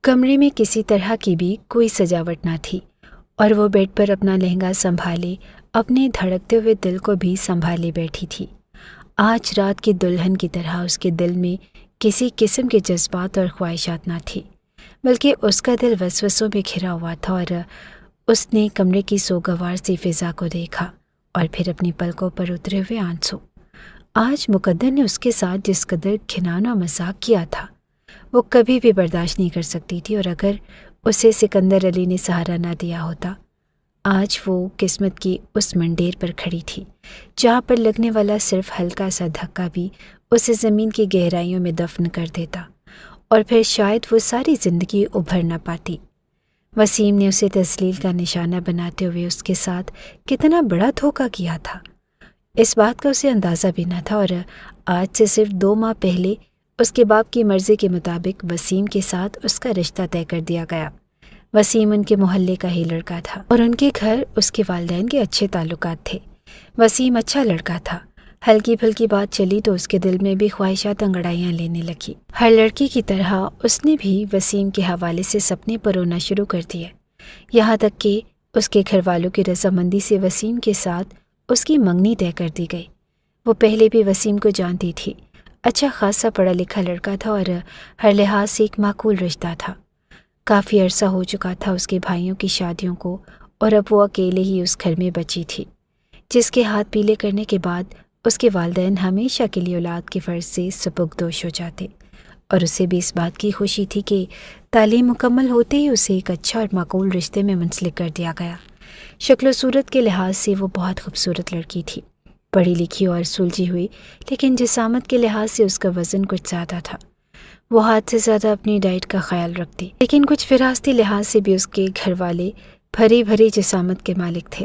کمرے میں کسی طرح کی بھی کوئی سجاوٹ نہ تھی اور وہ بیڈ پر اپنا لہنگا سنبھالے اپنے دھڑکتے ہوئے دل کو بھی سنبھالے بیٹھی تھی۔ آج رات کی دلہن کی طرح اس کے دل میں کسی قسم کے جذبات اور خواہشات نہ تھی، بلکہ اس کا دل وسوسوں میں گھرا ہوا تھا۔ اور اس نے کمرے کی سوگوار سی فضا کو دیکھا اور پھر اپنی پلکوں پر اترے ہوئے آنسو۔ آج مقدر نے اس کے ساتھ جس قدر گھناؤنا مذاق کیا تھا وہ کبھی بھی برداشت نہیں کر سکتی تھی، اور اگر اسے سکندر علی نے سہارا نہ دیا ہوتا، آج وہ قسمت کی اس منڈیر پر کھڑی تھی جہاں پر لگنے والا صرف ہلکا سا دھکا بھی اسے زمین کی گہرائیوں میں دفن کر دیتا، اور پھر شاید وہ ساری زندگی ابھر نہ پاتی۔ وسیم نے اسے تذلیل کا نشانہ بناتے ہوئے اس کے ساتھ کتنا بڑا دھوکہ کیا تھا، اس بات کا اسے اندازہ بھی نہ تھا، اور آج سے صرف 2 ماہ پہلے اس کے باپ کی مرضی کے مطابق وسیم کے ساتھ اس کا رشتہ طے کر دیا گیا۔ وسیم ان کے محلے کا ہی لڑکا تھا اور ان کے گھر اس کے والدین کے اچھے تعلقات تھے۔ وسیم اچھا لڑکا تھا، ہلکی پھلکی بات چلی تو اس کے دل میں بھی خواہشات انگڑائیاں لینے لگی۔ ہر لڑکی کی طرح اس نے بھی وسیم کے حوالے سے سپنے پرونا شروع کر دیے، یہاں تک کہ اس کے گھر والوں کی رضامندی سے وسیم کے ساتھ اس کی منگنی طے کر دی گئی۔ وہ پہلے بھی وسیم کو جانتی تھی، اچھا خاصا پڑھا لکھا لڑکا تھا اور ہر لحاظ سے ایک معقول رشتہ تھا۔ کافی عرصہ ہو چکا تھا اس کے بھائیوں کی شادیوں کو، اور اب وہ اکیلے ہی اس گھر میں بچی تھی جس کے ہاتھ پیلے کرنے کے بعد اس کے والدین ہمیشہ کے لیے اولاد کے فرض سے سبکدوش ہو جاتے، اور اسے بھی اس بات کی خوشی تھی کہ تعلیم مکمل ہوتے ہی اسے ایک اچھا اور معقول رشتے میں منسلک کر دیا گیا۔ شکل و صورت کے لحاظ سے وہ بہت خوبصورت لڑکی تھی، پڑھی لکھی اور سلجھی ہوئی، لیکن جسامت کے لحاظ سے اس کا وزن کچھ زیادہ تھا۔ وہ حد سے زیادہ اپنی ڈائٹ کا خیال رکھتی، لیکن کچھ وراثتی لحاظ سے بھی اس کے گھر والے بھری بھری جسامت کے مالک تھے،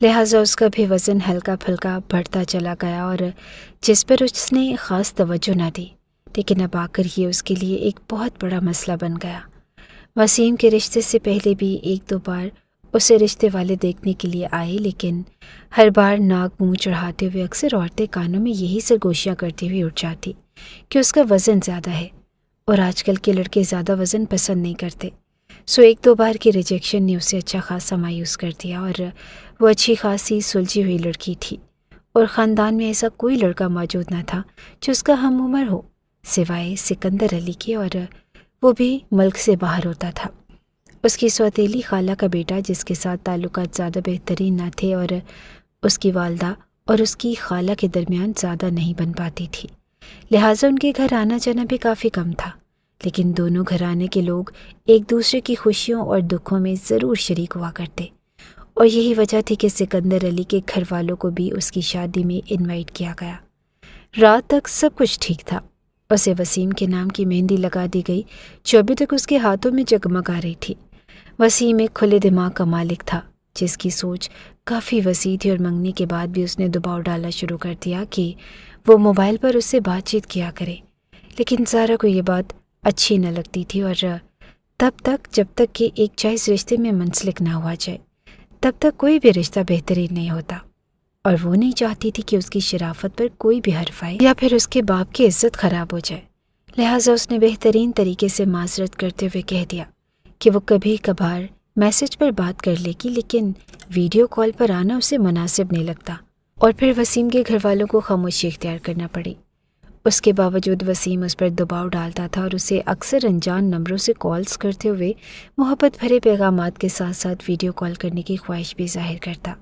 لہٰذا اس کا بھی وزن ہلکا پھلکا بڑھتا چلا گیا، اور جس پر اس نے خاص توجہ نہ دی، لیکن اب آ کر یہ اس کے لیے ایک بہت بڑا مسئلہ بن گیا۔ وسیم کے رشتے سے پہلے بھی 1-2 بار اسے رشتے والے دیکھنے کے لیے آئے، لیکن ہر بار ناک منہ چڑھاتے ہوئے اکثر عورتیں کانوں میں یہی سرگوشیاں کرتی ہوئی اٹھ جاتی کہ اس کا وزن زیادہ ہے، اور آج کل کے لڑکے زیادہ وزن پسند نہیں کرتے۔ سو 1-2 بار کی ریجیکشن نے اسے اچھا خاصا مایوس کر دیا، اور وہ اچھی خاصی سلجھی ہوئی لڑکی تھی، اور خاندان میں ایسا کوئی لڑکا موجود نہ تھا جو اس کا ہم عمر ہو سوائے سکندر علی کے، اور وہ بھی ملک سے باہر ہوتا تھا۔ اس کی سوتیلی خالہ کا بیٹا جس کے ساتھ تعلقات زیادہ بہترین نہ تھے، اور اس کی والدہ اور اس کی خالہ کے درمیان زیادہ نہیں بن پاتی تھی، لہٰذا ان کے گھر آنا جانا بھی کافی کم تھا، لیکن دونوں گھرانے کے لوگ ایک دوسرے کی خوشیوں اور دکھوں میں ضرور شریک ہوا کرتے، اور یہی وجہ تھی کہ سکندر علی کے گھر والوں کو بھی اس کی شادی میں انوائٹ کیا گیا۔ رات تک سب کچھ ٹھیک تھا، اسے وسیم کے نام کی مہندی لگا دی گئی جو ابھی تک اس کے ہاتھوں میں جگمگا رہی تھی۔ وسیم ایک کھلے دماغ کا مالک تھا جس کی سوچ کافی وسیع تھی، اور منگنی کے بعد بھی اس نے دباؤ ڈالنا شروع کر دیا کہ وہ موبائل پر اس سے بات چیت کیا کرے، لیکن زہرا کو یہ بات اچھی نہ لگتی تھی، اور تب تک جب تک کہ ایک جائز رشتے میں منسلک نہ ہوا جائے تب تک کوئی بھی رشتہ بہترین نہیں ہوتا، اور وہ نہیں چاہتی تھی کہ اس کی شرافت پر کوئی بھی حرف آئے یا پھر اس کے باپ کی عزت خراب ہو جائے، لہٰذا اس نے بہترین طریقے سے معذرت کرتے ہوئے کہہ دیا کہ وہ کبھی کبھار میسج پر بات کر لے گی، لیکن ویڈیو کال پر آنا اسے مناسب نہیں لگتا، اور پھر وسیم کے گھر والوں کو خاموشی اختیار کرنا پڑی۔ اس کے باوجود وسیم اس پر دباؤ ڈالتا تھا اور اسے اکثر انجان نمبروں سے کالز کرتے ہوئے محبت بھرے پیغامات کے ساتھ ساتھ ویڈیو کال کرنے کی خواہش بھی ظاہر کرتا،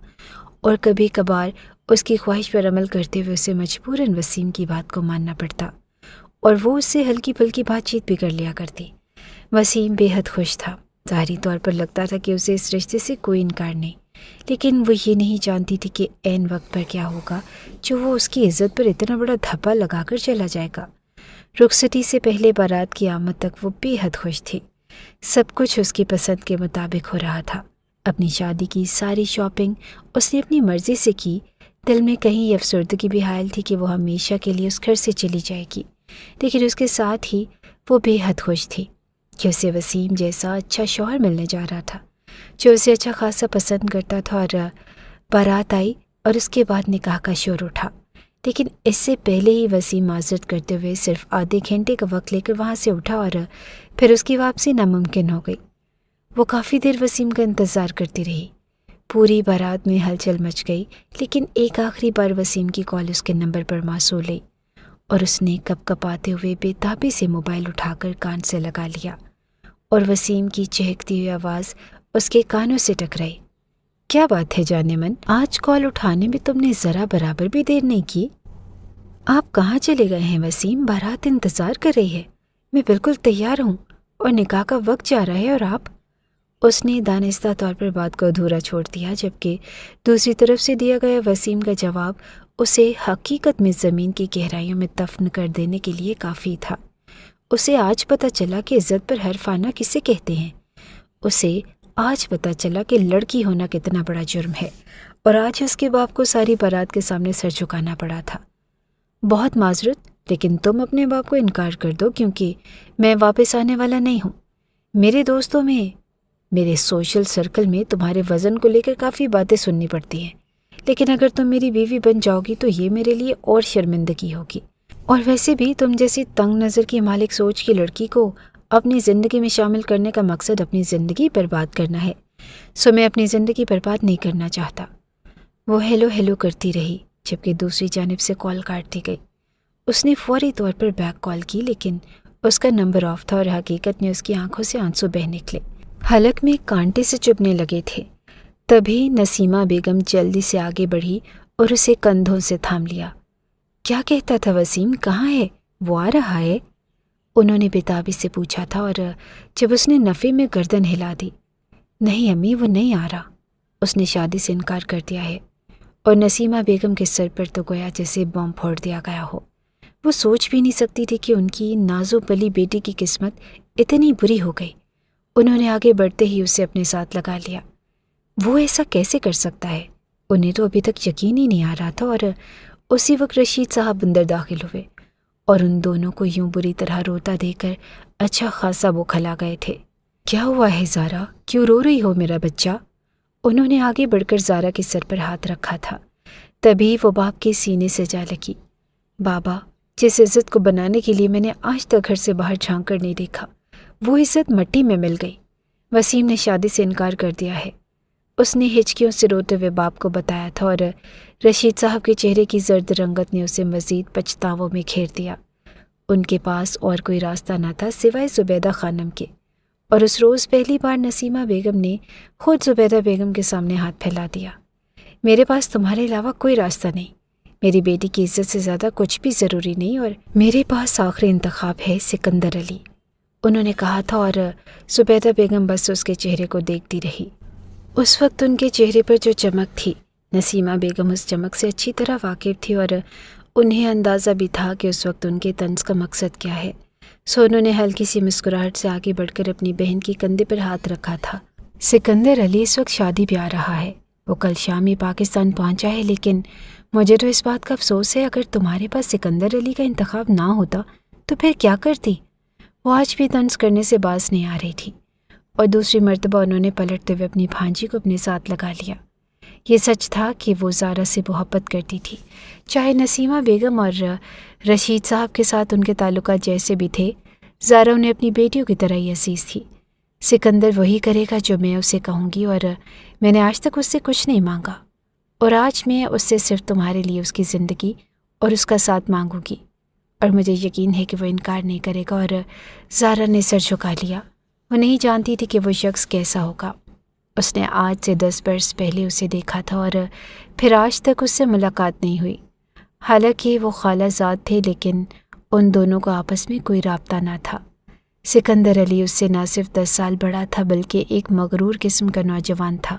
اور کبھی کبھار اس کی خواہش پر عمل کرتے ہوئے اسے مجبوراً وسیم کی بات کو ماننا پڑتا، اور وہ اس سے ہلکی پھلکی بات چیت بھی کر لیا کرتی۔ وسیم بے حد خوش تھا، ظاہری طور پر لگتا تھا کہ اسے اس رشتے سے کوئی انکار نہیں، لیکن وہ یہ نہیں جانتی تھی کہ عین وقت پر کیا ہوگا جو وہ اس کی عزت پر اتنا بڑا دھبا لگا کر چلا جائے گا۔ رخصتی سے پہلے بارات کی آمد تک وہ بے حد خوش تھی، سب کچھ اس کی پسند کے مطابق ہو رہا تھا۔ اپنی شادی کی ساری شاپنگ اس نے اپنی مرضی سے کی، دل میں کہیں یہ افسردگی بھی حائل تھی کہ وہ ہمیشہ کے لیے اس گھر سے چلی جائے گی، لیکن اس کے ساتھ ہی وہ بے حد خوش تھی کہ اسے وسیم جیسا اچھا شوہر ملنے جا رہا تھا جو اسے اچھا خاصا پسند کرتا تھا، اور بارات آئی اور اس کے بعد نکاح کا شور اٹھا، لیکن اس سے پہلے ہی وسیم معذرت کرتے ہوئے صرف آدھے گھنٹے کا وقت لے کر وہاں سے اٹھا اور پھر اس کی واپسی ناممکن ہو گئی۔ وہ کافی دیر وسیم کا انتظار کرتی رہی۔ پوری بارات میں ہلچل مچ گئی، لیکن ایک آخری بار وسیم کی کال اس کے نمبر پر موصول ہوئی اور اس نے کپ کپاتے ہوئے بے تابی سے موبائل اٹھا کر کان سے لگا لیا اور وسیم کی چہکتی ہوئی آواز اس کے کانوں سے ٹکرائی۔ کیا بات ہے جانے من، آج کال اٹھانے میں تم نے ذرا برابر بھی دیر نہیں کی؟ آپ کہاں چلے گئے ہیں وسیم؟ بارات انتظار کر رہی ہے، میں بالکل تیار ہوں اور نکاح کا وقت جا رہا ہے اور آپ… اس نے دانستہ طور پر بات کو ادھورا چھوڑ دیا، جبکہ دوسری طرف سے دیا گیا وسیم کا جواب اسے حقیقت میں زمین کی گہرائیوں میں دفن کر دینے کے لیے کافی تھا۔ اسے آج پتہ چلا کہ عزت پر حرف آنا کسے کہتے ہیں۔ اسے آج پتہ چلا کہ لڑکی ہونا کتنا بڑا جرم ہے، اور آج اس کے باپ کو ساری بارات کے سامنے سر جھکانا پڑا تھا۔ بہت معذرت، لیکن تم اپنے باپ کو انکار کر دو کیونکہ میں واپس آنے والا نہیں ہوں۔ میرے دوستوں میں، میرے سوشل سرکل میں تمہارے وزن کو لے کر کافی باتیں سننی پڑتی ہیں، لیکن اگر تم میری بیوی بن جاؤ گی تو یہ میرے لیے اور شرمندگی ہوگی۔ اور ویسے بھی تم جیسی تنگ نظر کی مالک سوچ کی لڑکی کو اپنی زندگی میں شامل کرنے کا مقصد اپنی زندگی برباد کرنا ہے، سو میں اپنی زندگی برباد نہیں کرنا چاہتا۔ وہ ہیلو ہیلو کرتی رہی، جبکہ دوسری جانب سے کال کاٹ دی گئی۔ اس نے فوری طور پر بیک کال کی، لیکن اس کا نمبر آف تھا اور حقیقت میں اس کی آنکھوں سے آنسو بہہ نکلے، حلق میں کانٹے سے چبھنے لگے تھے۔ تبھی نسیمہ بیگم جلدی سے آگے بڑھی اور اسے کندھوں سے تھام لیا۔ کیا کہتا تھا وسیم؟ کہاں ہے وہ؟ آ رہا ہے؟ انہوں نے بےتابی سے پوچھا تھا، اور جب اس نے نفی میں گردن ہلا دی، نہیں امی، وہ نہیں آ رہا، اس نے شادی سے انکار کر دیا ہے۔ اور نسیمہ بیگم کے سر پر تو گویا جیسے بم پھوڑ دیا گیا ہو۔ وہ سوچ بھی نہیں سکتی تھی کہ ان کی نازک پلی بیٹی کی قسمت اتنی بری ہو گئی۔ انہوں نے آگے بڑھتے ہی اسے اپنے ساتھ لگا لیا۔ وہ ایسا کیسے کر سکتا ہے؟ انہیں تو ابھی تک یقین ہی نہیں آ رہا تھا، اور اسی وقت رشید صاحب اندر داخل ہوئے اور ان دونوں کو یوں بری طرح روتا دیکھ کر اچھا خاصا بوکھلا گئے تھے۔ کیا ہوا ہے زارا؟ کیوں رو رہی ہو میرا بچہ؟ انہوں نے آگے بڑھ کر زارا کے سر پر ہاتھ رکھا تھا۔ تبھی وہ باپ کے سینے سے جا لگی۔ بابا، جس عزت کو بنانے کے لیے میں نے آج تک گھر سے باہر جھانک کر نہیں دیکھا، وہ عزت مٹی میں مل گئی۔ وسیم نے شادی سے انکار کر دیا ہے، اس نے ہچکیوں سے روتے ہوئے باپ کو بتایا تھا، اور رشید صاحب کے چہرے کی زرد رنگت نے اسے مزید پچھتاووں میں گھیر دیا۔ ان کے پاس اور کوئی راستہ نہ تھا سوائے زبیدہ خانم کے، اور اس روز پہلی بار نسیمہ بیگم نے خود زبیدہ بیگم کے سامنے ہاتھ پھیلا دیا۔ میرے پاس تمہارے علاوہ کوئی راستہ نہیں، میری بیٹی کی عزت سے زیادہ کچھ بھی ضروری نہیں، اور میرے پاس آخری انتخاب ہے سکندر علی، انہوں نے کہا تھا، اور زبیدہ بیگم بس اس کے چہرے کو دیکھتی رہی۔ اس وقت ان کے چہرے پر جو چمک تھی، نسیمہ بیگم اس چمک سے اچھی طرح واقف تھی، اور انہیں اندازہ بھی تھا کہ اس وقت ان کے طنز کا مقصد کیا ہے، سو انہوں نے ہلکی سی مسکراہٹ سے آگے بڑھ کر اپنی بہن کی کندھے پر ہاتھ رکھا تھا۔ سکندر علی اس وقت شادی بھی آ رہا ہے، وہ کل شام ہی پاکستان پہنچا ہے، لیکن مجھے تو اس بات کا افسوس ہے اگر تمہارے پاس سکندر علی کا انتخاب نہ ہوتا تو پھر کیا کرتی؟ وہ آج بھی طنز کرنے سے باز نہیں آ رہی تھی، اور دوسری مرتبہ انہوں نے پلٹتے ہوئے اپنی بھانجی کو اپنے ساتھ لگا لیا۔ یہ سچ تھا کہ وہ زارا سے محبت کرتی تھی، چاہے نسیمہ بیگم اور رشید صاحب کے ساتھ ان کے تعلقات جیسے بھی تھے، زارا انہیں اپنی بیٹیوں کی طرح ہی عزیز تھی۔ سکندر وہی کرے گا جو میں اسے کہوں گی، اور میں نے آج تک اس سے کچھ نہیں مانگا، اور آج میں اس سے صرف تمہارے لیے اس کی زندگی اور اس کا ساتھ مانگوں گی، اور مجھے یقین ہے کہ وہ انکار نہیں کرے گا۔ اور زارا نے سر جھکا لیا۔ وہ نہیں جانتی تھی کہ وہ شخص کیسا ہوگا۔ اس نے آج سے 10 برس پہلے اسے دیکھا تھا، اور پھر آج تک اس سے ملاقات نہیں ہوئی۔ حالانکہ وہ خالہ زاد تھے، لیکن ان دونوں کو آپس میں کوئی رابطہ نہ تھا۔ سکندر علی اس سے نہ صرف 10 سال بڑا تھا بلکہ ایک مغرور قسم کا نوجوان تھا،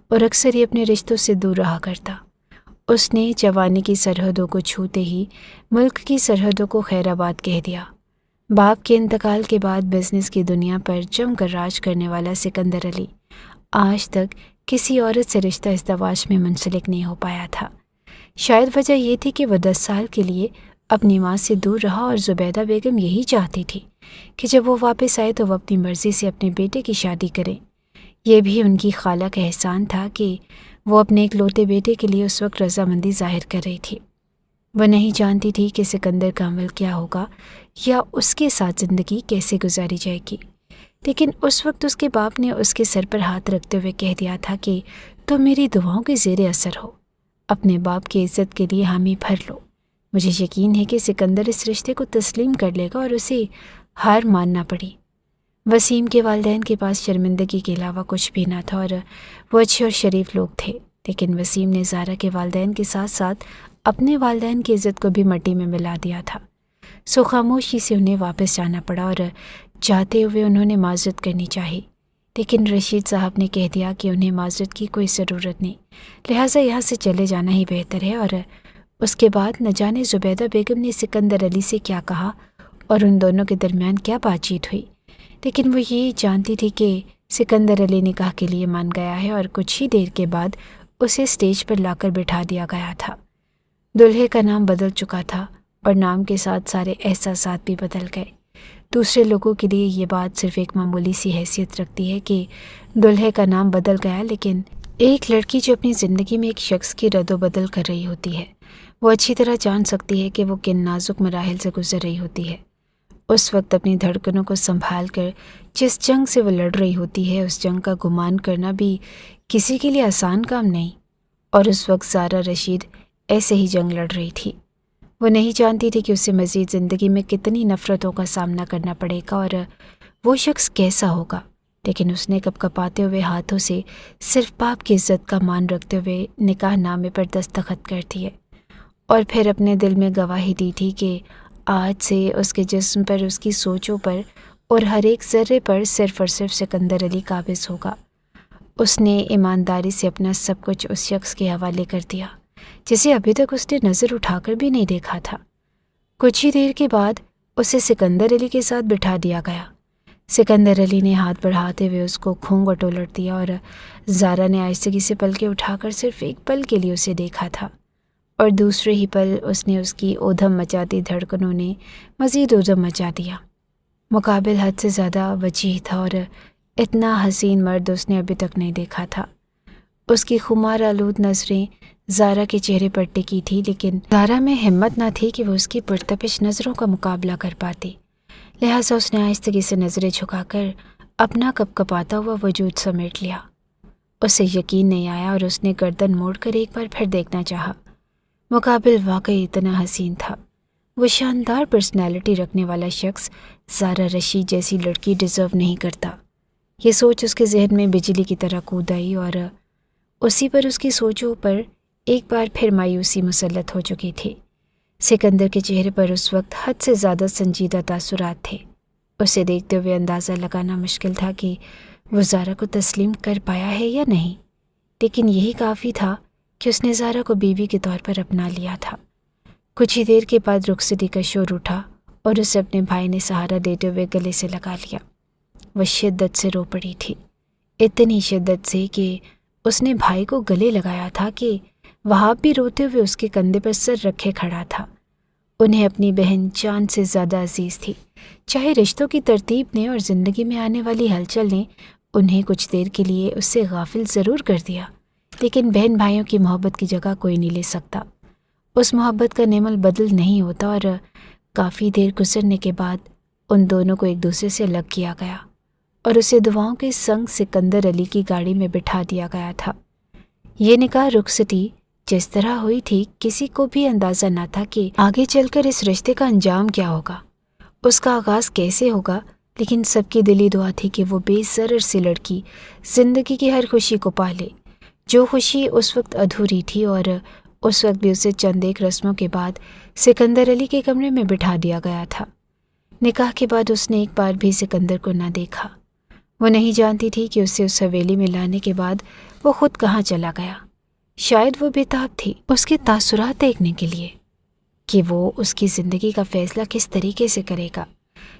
اور اکثر ہی اپنے رشتوں سے دور رہا کرتا۔ اس نے جوانی کی سرحدوں کو چھوتے ہی ملک کی سرحدوں کو خیر آباد کہہ دیا۔ باپ کے انتقال کے بعد بزنس کی دنیا پر جم کر راج کرنے والا سکندر علی آج تک کسی عورت سے رشتہ ازدواج میں منسلک نہیں ہو پایا تھا۔ شاید وجہ یہ تھی کہ وہ 10 سال کے لیے اپنی ماں سے دور رہا، اور زبیدہ بیگم یہی چاہتی تھی کہ جب وہ واپس آئے تو وہ اپنی مرضی سے اپنے بیٹے کی شادی کریں۔ یہ بھی ان کی خالہ کا احسان تھا کہ وہ اپنے اکلوتے بیٹے کے لیے اس وقت رضامندی ظاہر کر رہی تھی۔ وہ نہیں جانتی تھی کہ سکندر کا عمل کیا ہوگا یا اس کے ساتھ زندگی کیسے گزاری جائے گی، لیکن اس وقت اس کے باپ نے اس کے سر پر ہاتھ رکھتے ہوئے کہہ دیا تھا کہ تم میری دعاؤں کے زیر اثر ہو، اپنے باپ کی عزت کے لیے حامی بھر لو۔ مجھے یقین ہے کہ سکندر اس رشتے کو تسلیم کر لے گا اور اسے ہار ماننا پڑی۔ وسیم کے والدین کے پاس شرمندگی کے علاوہ کچھ بھی نہ تھا اور وہ اچھے اور شریف لوگ تھے، لیکن وسیم نے زارا کے والدین کے ساتھ ساتھ اپنے والدین کی عزت کو بھی مٹی میں ملا دیا تھا۔ سو خاموشی سے انہیں واپس جانا پڑا اور جاتے ہوئے انہوں نے معذرت کرنی چاہی، لیکن رشید صاحب نے کہہ دیا کہ انہیں معذرت کی کوئی ضرورت نہیں، لہٰذا یہاں سے چلے جانا ہی بہتر ہے۔ اور اس کے بعد نہ جانے زبیدہ بیگم نے سکندر علی سے کیا کہا اور ان دونوں کے درمیان کیا بات چیت ہوئی، لیکن وہ یہ جانتی تھی کہ سکندر علی نکاح کے لیے مان گیا ہے اور کچھ ہی دیر کے بعد اسے اسٹیج پر لا کر بٹھا دیا گیا تھا۔ دلہے کا نام بدل چکا تھا اور نام کے ساتھ سارے احساسات بھی بدل گئے۔ دوسرے لوگوں کے لیے یہ بات صرف ایک معمولی سی حیثیت رکھتی ہے کہ دلہے کا نام بدل گیا، لیکن ایک لڑکی جو اپنی زندگی میں ایک شخص کی رد و بدل کر رہی ہوتی ہے، وہ اچھی طرح جان سکتی ہے کہ وہ کن نازک مراحل سے گزر رہی ہوتی ہے۔ اس وقت اپنی دھڑکنوں کو سنبھال کر جس جنگ سے وہ لڑ رہی ہوتی ہے، اس جنگ کا گمان کرنا بھی کسی کے لیے آسان کام نہیں، اور اس وقت زارا رشید ایسے ہی جنگ لڑ رہی تھی۔ وہ نہیں جانتی تھی کہ اسے مزید زندگی میں کتنی نفرتوں کا سامنا کرنا پڑے گا اور وہ شخص کیسا ہوگا، لیکن اس نے کپ کپاتے ہوئے ہاتھوں سے صرف باپ کی عزت کا مان رکھتے ہوئے نکاح نامے پر دستخط کر دیے، اور پھر اپنے دل میں گواہی دی تھی کہ آج سے اس کے جسم پر، اس کی سوچوں پر اور ہر ایک ذرے پر صرف اور صرف سکندر علی قابض ہوگا۔ اس نے ایمانداری سے اپنا سب کچھ اس شخص کے حوالے کر دیا جسے ابھی تک اس نے نظر اٹھا کر بھی نہیں دیکھا تھا۔ کچھ ہی دیر کے بعد اسے سکندر علی کے ساتھ بٹھا دیا گیا۔ سکندر علی نے ہاتھ بڑھاتے ہوئے اس کو گھونگھٹ الٹ دیا اور زارا نے آہستگی سے پلکیں اٹھا کر صرف ایک پل کے لیے اسے دیکھا تھا، اور دوسرے ہی پل اس کی اودھم مچاتی دھڑکنوں نے مزید اودھم مچا دیا۔ مقابل حد سے زیادہ وجیح تھا اور اتنا حسین مرد اس نے ابھی تک نہیں دیکھا تھا۔ اس کی خمار آلود نظریں زارا کے چہرے پر ٹکی تھی، لیکن زارا میں ہمت نہ تھی کہ وہ اس کی پرتپش نظروں کا مقابلہ کر پاتی، لہٰذا اس نے آہستگی سے نظریں جھکا کر اپنا کپ کپاتا ہوا وجود سمیٹ لیا۔ اسے یقین نہیں آیا اور اس نے گردن موڑ کر ایک بار پھر دیکھنا چاہا۔ مقابل واقعی اتنا حسین تھا۔ وہ شاندار پرسنالٹی رکھنے والا شخص زارا رشید جیسی لڑکی ڈیزرو نہیں کرتا۔ یہ سوچ اس کے ذہن میں بجلی کی طرح کود آئی اور اسی پر اس کی سوچوں پر ایک بار پھر مایوسی مسلط ہو چکی تھی۔ سکندر کے چہرے پر اس وقت حد سے زیادہ سنجیدہ تاثرات تھے۔ اسے دیکھتے ہوئے اندازہ لگانا مشکل تھا کہ وہ زارا کو تسلیم کر پایا ہے یا نہیں، لیکن یہی کافی تھا کہ اس نے زارا کو بیوی کے طور پر اپنا لیا تھا۔ کچھ ہی دیر کے بعد رخصتی کا شور اٹھا اور اسے اپنے بھائی نے سہارا دیتے ہوئے گلے سے لگا لیا۔ وہ شدت سے رو پڑی تھی، اتنی شدت سے کہ اس نے بھائی کو گلے لگایا تھا کہ وہاب بھی روتے ہوئے اس کے کندھے پر سر رکھے کھڑا تھا۔ انہیں اپنی بہن جان سے زیادہ عزیز تھی، چاہے رشتوں کی ترتیب نے اور زندگی میں آنے والی ہلچل نے انہیں کچھ دیر کے لیے اس سے غافل ضرور کر دیا، لیکن بہن بھائیوں کی محبت کی جگہ کوئی نہیں لے سکتا۔ اس محبت کا نعمل بدل نہیں ہوتا، اور کافی دیر گزرنے کے بعد ان دونوں کو ایک دوسرے سے الگ کیا گیا اور اسے دعاؤں کے سنگ سکندر علی کی گاڑی میں بٹھا دیا گیا تھا۔ یہ نکاح رخصتی جس طرح ہوئی تھی، کسی کو بھی اندازہ نہ تھا کہ آگے چل کر اس رشتے کا انجام کیا ہوگا، اس کا آغاز کیسے ہوگا، لیکن سب کی دلی دعا تھی کہ وہ بے ضرر سی لڑکی زندگی کی ہر خوشی کو پالے، جو خوشی اس وقت ادھوری تھی، اور اس وقت بھی اسے چند ایک رسموں کے بعد سکندر علی کے کمرے میں بٹھا دیا گیا تھا۔ نکاح کے بعد اس نے ایک بار بھی سکندر کو نہ دیکھا۔ وہ نہیں جانتی تھی کہ اسے اس حویلی میں لانے کے بعد وہ خود کہاں چلا گیا۔ شاید وہ بےتاب تھی اس کے تاثرات دیکھنے کے لیے کہ وہ اس کی زندگی کا فیصلہ کس طریقے سے کرے گا،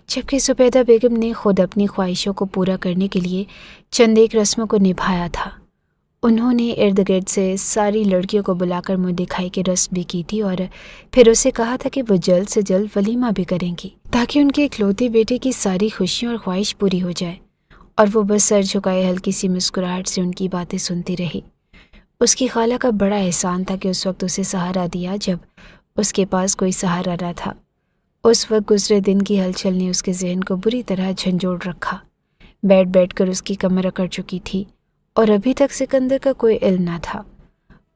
جبکہ زبیدہ بیگم نے خود اپنی خواہشوں کو پورا کرنے کے لیے چند ایک رسموں کو نبھایا تھا۔ انہوں نے ارد گرد سے ساری لڑکیوں کو بلا کر منہ دکھائی کی رسم بھی کی تھی، اور پھر اسے کہا تھا کہ وہ جلد سے جلد ولیمہ بھی کریں گی تاکہ ان کے اکلوتے بیٹے کی ساری خوشیاں اور خواہش پوری ہو جائے، اور وہ بس سر جھکائے ہلکی سی مسکراہٹ سے ان کی باتیں سنتی رہی۔ اس کی خالہ کا بڑا احسان تھا کہ اس وقت اسے سہارا دیا جب اس کے پاس کوئی سہارا نہ تھا۔ اس وقت گزرے دن کی ہلچل نے اس کے ذہن کو بری طرح جھنجھوڑ رکھا۔ بیٹھ بیٹھ کر اس کی کمر اکڑ چکی تھی اور ابھی تک سکندر کا کوئی علم نہ تھا۔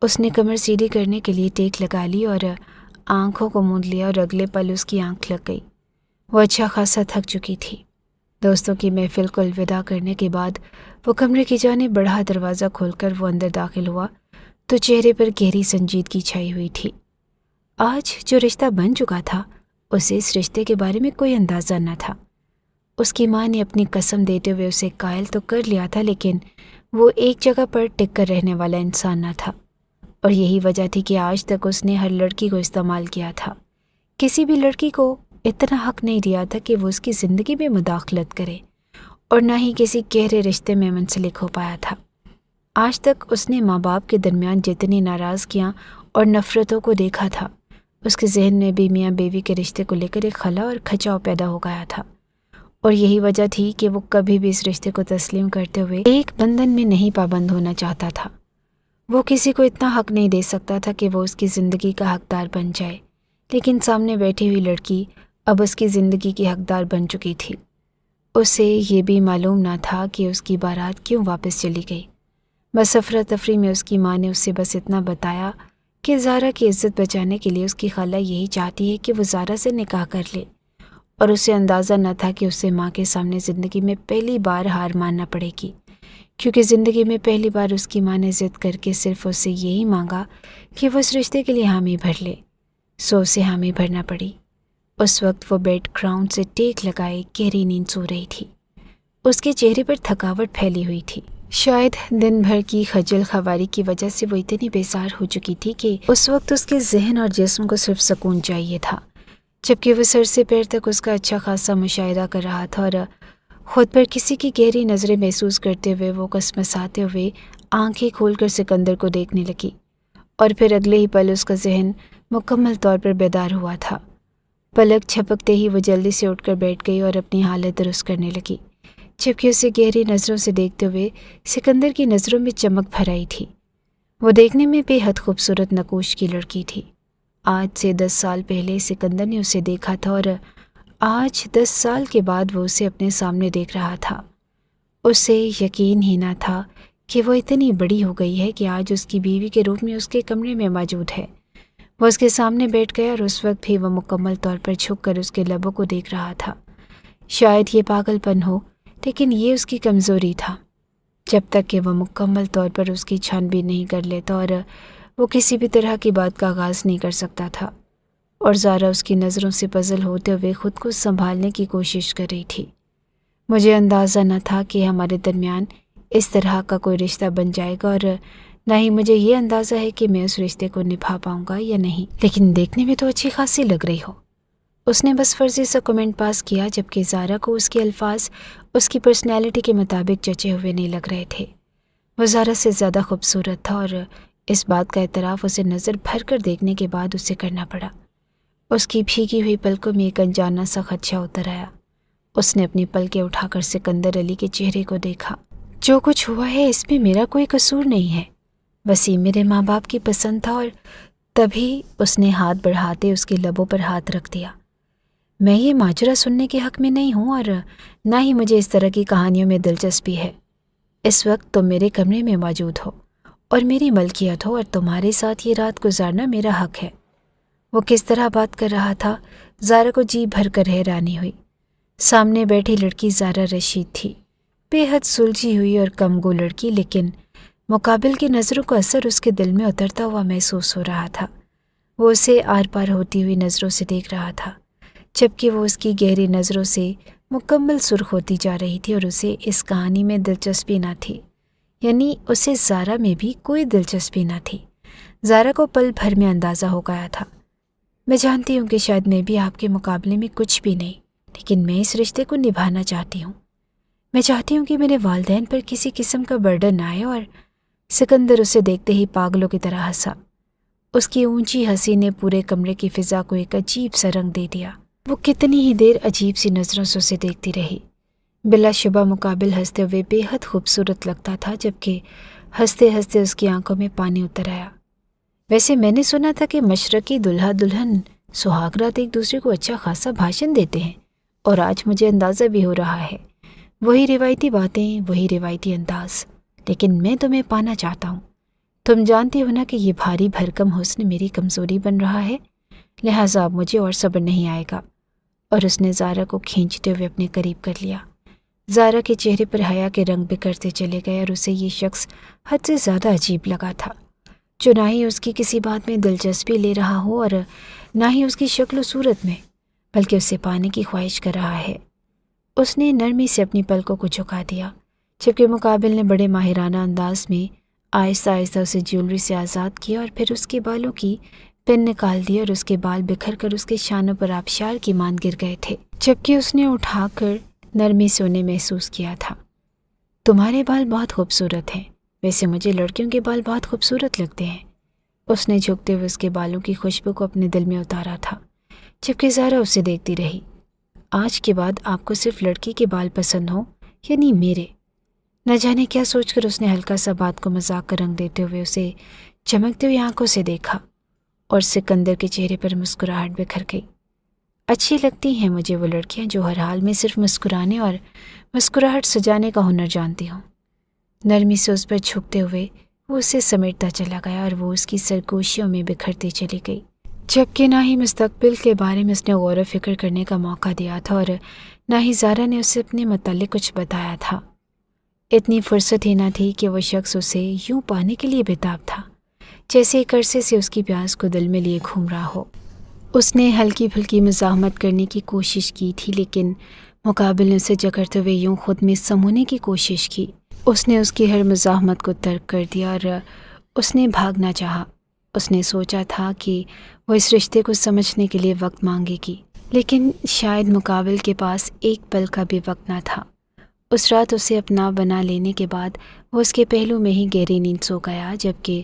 اس نے کمر سیدھی کرنے کے لیے ٹیک لگا لی اور آنکھوں کو موند لیا اور اگلے پل اس کی آنکھ لگ گئی۔ وہ اچھا خاصا تھک چکی تھی۔ دوستوں کی محفل کو الوداع کرنے کے بعد وہ کمرے کی جانب بڑھا دروازہ کھول کر وہ اندر داخل ہوا تو چہرے پر گہری سنجیدگی چھائی ہوئی تھی۔ آج جو رشتہ بن چکا تھا اسے اس رشتے کے بارے میں کوئی اندازہ نہ تھا۔ اس کی ماں نے اپنی قسم دیتے ہوئے اسے قائل تو کر لیا تھا، لیکن وہ ایک جگہ پر ٹک کر رہنے والا انسان نہ تھا، اور یہی وجہ تھی کہ آج تک اس نے ہر لڑکی کو استعمال کیا تھا۔ کسی بھی لڑکی کو اتنا حق نہیں دیا تھا کہ وہ اس کی زندگی میں مداخلت کرے، اور نہ ہی کسی گہرے رشتے میں منسلک ہو پایا تھا۔ آج تک اس نے ماں باپ کے درمیان جتنی ناراضگیاں اور نفرتوں کو دیکھا تھا، اس کے ذہن میں بھی میاں بیوی کے رشتے کو لے کر ایک خلا اور کھچاؤ پیدا ہو گیا تھا، اور یہی وجہ تھی کہ وہ کبھی بھی اس رشتے کو تسلیم کرتے ہوئے ایک بندھن میں نہیں پابند ہونا چاہتا تھا۔ وہ کسی کو اتنا حق نہیں دے سکتا تھا کہ وہ اس کی زندگی کا حقدار بن جائے، لیکن سامنے بیٹھی ہوئی لڑکی اب اس کی زندگی کی حقدار بن چکی تھی۔ اسے یہ بھی معلوم نہ تھا کہ اس کی بارات کیوں واپس چلی گئی۔ بس افراتفری میں اس کی ماں نے اسے بس اتنا بتایا کہ زارا کی عزت بچانے کے لیے اس کی خالہ یہی چاہتی ہے کہ وہ زارا سے نکاح کر لے، اور اسے اندازہ نہ تھا کہ اسے ماں کے سامنے زندگی میں پہلی بار ہار ماننا پڑے گی، کیونکہ زندگی میں پہلی بار اس کی ماں نے ضد کر کے صرف اس سے یہی مانگا کہ وہ اس رشتے کے لیے حامی بھر لے، سو اسے حامی بھرنا پڑی۔ اس وقت وہ بیڈ گراؤنڈ سے ٹیک لگائے گہری نیند سو رہی تھی۔ اس کے چہرے پر تھکاوٹ پھیلی ہوئی تھی۔ شاید دن بھر کی خجل خواری کی وجہ سے وہ اتنی بیزار ہو چکی تھی کہ اس وقت اس کے ذہن اور جسم کو صرف سکون چاہیے تھا، جبکہ وہ سر سے پیر تک اس کا اچھا خاصا مشاہدہ کر رہا تھا، اور خود پر کسی کی گہری نظریں محسوس کرتے ہوئے وہ کسمساتے ہوئے آنکھیں کھول کر سکندر کو دیکھنے لگی، اور پھر اگلے ہی پل اس کا ذہن مکمل طور پر بیدار ہوا تھا۔ پلک جھپکتے ہی وہ جلدی سے اٹھ کر بیٹھ گئی اور اپنی حالت درست کرنے لگی، جبکہ اسے گہری نظروں سے دیکھتے ہوئے سکندر کی نظروں میں چمک بھر آئی تھی۔ وہ دیکھنے میں بے حد خوبصورت نقوش کی لڑکی تھی۔ آج سے 10 سال پہلے سکندر نے اسے دیکھا تھا، اور آج 10 سال کے بعد وہ اسے اپنے سامنے دیکھ رہا تھا۔ اسے یقین ہی نہ تھا کہ وہ اتنی بڑی ہو گئی ہے کہ آج اس کی بیوی کے روپ میں اس کے کمرے میں موجود ہے۔ وہ اس کے سامنے بیٹھ گیا، اور اس وقت بھی وہ مکمل طور پر جھک کر اس کے لبوں کو دیکھ رہا تھا۔ شاید یہ پاگل پن ہو، لیکن یہ اس کی کمزوری تھا۔ جب تک کہ وہ مکمل طور پر اس کی چھان بین نہیں کر لیتا، اور وہ کسی بھی طرح کی بات کا آغاز نہیں کر سکتا تھا، اور زارا اس کی نظروں سے پزل ہوتے ہوئے خود کو سنبھالنے کی کوشش کر رہی تھی۔ مجھے اندازہ نہ تھا کہ ہمارے درمیان اس طرح کا کوئی رشتہ بن جائے گا، اور نہ ہی مجھے یہ اندازہ ہے کہ میں اس رشتے کو نبھا پاؤں گا یا نہیں، لیکن دیکھنے میں تو اچھی خاصی لگ رہی ہو۔ اس نے بس فرضی سا کمنٹ پاس کیا، جبکہ زارا کو اس کے الفاظ اس کی پرسنالٹی کے مطابق جچے ہوئے نہیں لگ رہے تھے۔ وہ زارا سے زیادہ خوبصورت تھا، اور اس بات کا اعتراف اسے نظر بھر کر دیکھنے کے بعد اسے کرنا پڑا۔ اس کی بھیگی ہوئی پلکوں میں ایک انجانا سا خدشہ اتر آیا۔ اس نے اپنی پلکیں اٹھا کر سکندر علی کے چہرے کو دیکھا۔ جو کچھ ہوا ہے اس میں میرا کوئی قصور نہیں ہے، وسیم میرے ماں باپ کی پسند تھا، اور تبھی اس نے ہاتھ بڑھاتے اس کے لبوں پر ہاتھ رکھ دیا۔ میں یہ ماجرا سننے کے حق میں نہیں ہوں، اور نہ ہی مجھے اس طرح کی کہانیوں میں دلچسپی ہے۔ اس وقت تم میرے کمرے میں موجود ہو اور میری ملکیت ہو، اور تمہارے ساتھ یہ رات گزارنا میرا حق ہے۔ وہ کس طرح بات کر رہا تھا، زارا کو جی بھر کر حیرانی ہوئی۔ سامنے بیٹھی لڑکی زارا رشید تھی، بے حد سلجھی ہوئی اور کم گو لڑکی، لیکن مقابل کی نظروں کا اثر اس کے دل میں اترتا ہوا محسوس ہو رہا تھا۔ وہ اسے آر پار ہوتی ہوئی نظروں سے دیکھ رہا تھا، جبکہ وہ اس کی گہری نظروں سے مکمل سرخ ہوتی جا رہی تھی، اور اسے اس کہانی میں دلچسپی نہ تھی، یعنی اسے زارا میں بھی کوئی دلچسپی نہ تھی۔ زارا کو پل بھر میں اندازہ ہو گیا تھا، میں جانتی ہوں کہ شاید میں بھی آپ کے مقابلے میں کچھ بھی نہیں، لیکن میں اس رشتے کو نبھانا چاہتی ہوں۔ میں چاہتی ہوں کہ میرے والدین پر کسی قسم کا برڈن نہ آئے۔ اور سکندر اسے دیکھتے ہی پاگلوں کی طرح ہنسا۔ اس کی اونچی ہنسی نے پورے کمرے کی فضا کو ایک عجیب سا رنگ دے دیا۔ وہ کتنی ہی دیر عجیب سی نظروں سے اسے دیکھتی رہی۔ بلا شبہ مقابل ہنستے ہوئے بے حد خوبصورت لگتا تھا، جبکہ ہنستے ہنستے اس کی آنکھوں میں پانی اتر آیا۔ ویسے میں نے سنا تھا کہ مشرقی دلہا دلہن سہاگ رات ایک دوسرے کو اچھا خاصا بھاشن دیتے ہیں، اور آج مجھے اندازہ بھی ہو رہا ہے، وہی روایتی باتیں، وہی روایتی انداز، لیکن میں تمہیں پانا چاہتا ہوں۔ تم جانتی ہو نا کہ یہ بھاری بھرکم حسن میری کمزوری بن رہا ہے، لہٰذا اب مجھے اور صبر نہیں آئے گا۔ اور اس نے زارا کو کھینچتے ہوئے اپنے قریب کر لیا۔ زارا کے چہرے پر حیا کے رنگ بکھرتے چلے گئے اور اسے یہ شخص حد سے زیادہ عجیب لگا تھا، جو نہ ہی اس کی کسی بات میں دلچسپی لے رہا ہو اور نہ ہی اس کی شکل و صورت میں، بلکہ اسے پانے کی خواہش کر رہا ہے۔ اس نے نرمی سے اپنی پلکوں کو جھکا دیا، جبکہ مقابل نے بڑے ماہرانہ انداز میں آہستہ آہستہ اسے جیولری سے آزاد کیا اور پھر اس کے بالوں کی پن نکال دی اور اس کے بال بکھر کر اس کے شانوں پر آبشار کی مان گر گئے تھے، جبکہ اس نے اٹھا کر نرمی سے انہیں محسوس کیا تھا۔ تمہارے بال بہت خوبصورت ہیں، ویسے مجھے لڑکیوں کے بال بہت خوبصورت لگتے ہیں۔ اس نے جھکتے ہوئے اس کے بالوں کی خوشبو کو اپنے دل میں اتارا تھا، جبکہ زارا اسے دیکھتی رہی۔ آج کے بعد آپ کو صرف لڑکی کے بال پسند ہوں، یعنی میرے؟ نہ جانے کیا سوچ کر اس نے ہلکا سا بات کو مذاق کا رنگ دیتے ہوئے اسے چمکتے ہوئے آنکھوں سے دیکھا، اور سکندر کے چہرے پر مسکراہٹ بکھر گئی۔ اچھی لگتی ہیں مجھے وہ لڑکیاں جو ہر حال میں صرف مسکرانے اور مسکراہٹ سجانے کا ہنر جانتی ہوں۔ نرمی سے اس پر جھکتے ہوئے وہ اسے سمیٹتا چلا گیا اور وہ اس کی سرگوشیوں میں بکھرتی چلی گئی، جبکہ نہ ہی مستقبل کے بارے میں اس نے غور و فکر کرنے کا موقع دیا تھا اور نہ ہی زارا نے اسے اپنے متعلق کچھ بتایا تھا۔ اتنی فرصت ہی نہ تھی کہ وہ شخص اسے یوں پانے کے لیے بےتاب تھا، جیسے ایک عرصے سے اس کی پیاس کو دل میں لیے گھوم رہا ہو۔ اس نے ہلکی پھلکی مزاحمت کرنے کی کوشش کی تھی، لیکن مقابل نے اسے جکڑتے ہوئے یوں خود میں سمونے کی کوشش کی۔ اس نے اس کی ہر مزاحمت کو ترک کر دیا اور اس نے بھاگنا چاہا۔ اس نے سوچا تھا کہ وہ اس رشتے کو سمجھنے کے لیے وقت مانگے گی، لیکن شاید مقابل کے پاس ایک پل کا بھی وقت نہ تھا۔ اس رات اسے اپنا بنا لینے کے بعد وہ اس کے پہلو میں ہی گہری نیند سو گیا، جبکہ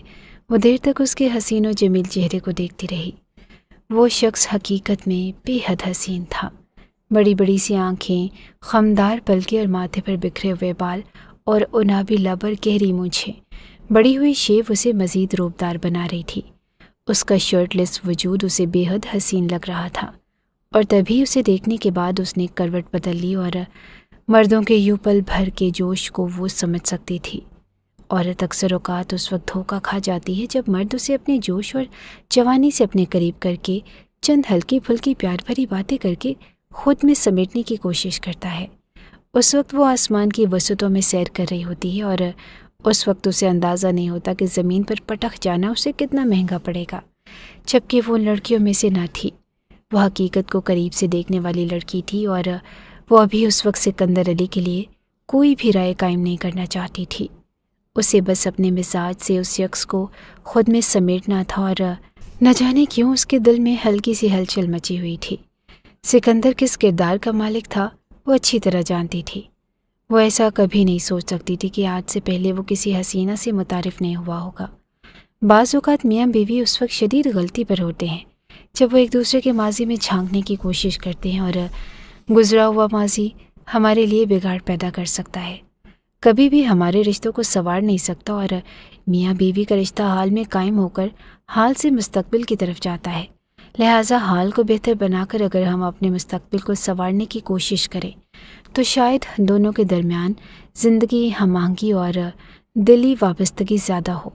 وہ دیر تک اس کے حسین و جمیل چہرے کو دیکھتی رہی۔ وہ شخص حقیقت میں بے حد حسین تھا۔ بڑی بڑی سی آنکھیں، خمدار پلکیں اور ماتھے پر بکھرے ہوئے بال اور انابی لب اور گہری مونچھیں، بڑی ہوئی شیو اسے مزید روبدار بنا رہی تھی۔ اس کا شرٹ لیس وجود اسے بے حد حسین لگ رہا تھا، اور تبھی اسے دیکھنے کے بعد اس نے کروٹ بدل لی اور مردوں کے یوں پل بھر کے جوش کو وہ سمجھ سکتی تھی۔ عورت اکثر اوقات اس وقت دھوکہ کھا جاتی ہے جب مرد اسے اپنے جوش اور جوانی سے اپنے قریب کر کے چند ہلکی پھلکی پیار بھری باتیں کر کے خود میں سمیٹنے کی کوشش کرتا ہے۔ اس وقت وہ آسمان کی وسعتوں میں سیر کر رہی ہوتی ہے، اور اس وقت اسے اندازہ نہیں ہوتا کہ زمین پر پٹک جانا اسے کتنا مہنگا پڑے گا، جبکہ وہ لڑکیوں میں سے نہ تھی۔ وہ حقیقت کو قریب سے دیکھنے والی لڑکی تھی، اور وہ ابھی اس وقت سکندر علی کے لیے کوئی بھی رائے قائم نہیں کرنا چاہتی تھی۔ اسے بس اپنے مزاج سے اس شخص کو خود میں سمیٹنا تھا، اور نہ جانے کیوں اس کے دل میں ہلکی سی ہلچل مچی ہوئی تھی۔ سکندر کس کردار کا مالک تھا وہ اچھی طرح جانتی تھی۔ وہ ایسا کبھی نہیں سوچ سکتی تھی کہ آج سے پہلے وہ کسی حسینہ سے متعارف نہیں ہوا ہوگا۔ بعض اوقات میاں بیوی اس وقت شدید غلطی پر ہوتے ہیں جب وہ ایک دوسرے کے ماضی میں جھانکنے کی کوشش کرتے ہیں، اور گزرا ہوا ماضی ہمارے لیے بگاڑ پیدا کر سکتا ہے، کبھی بھی ہمارے رشتوں کو سنوار نہیں سکتا، اور میاں بیوی کا رشتہ حال میں قائم ہو کر حال سے مستقبل کی طرف جاتا ہے۔ لہٰذا حال کو بہتر بنا کر اگر ہم اپنے مستقبل کو سنوارنے کی کوشش کریں تو شاید دونوں کے درمیان زندگی ہم آہنگی اور دلی وابستگی زیادہ ہو۔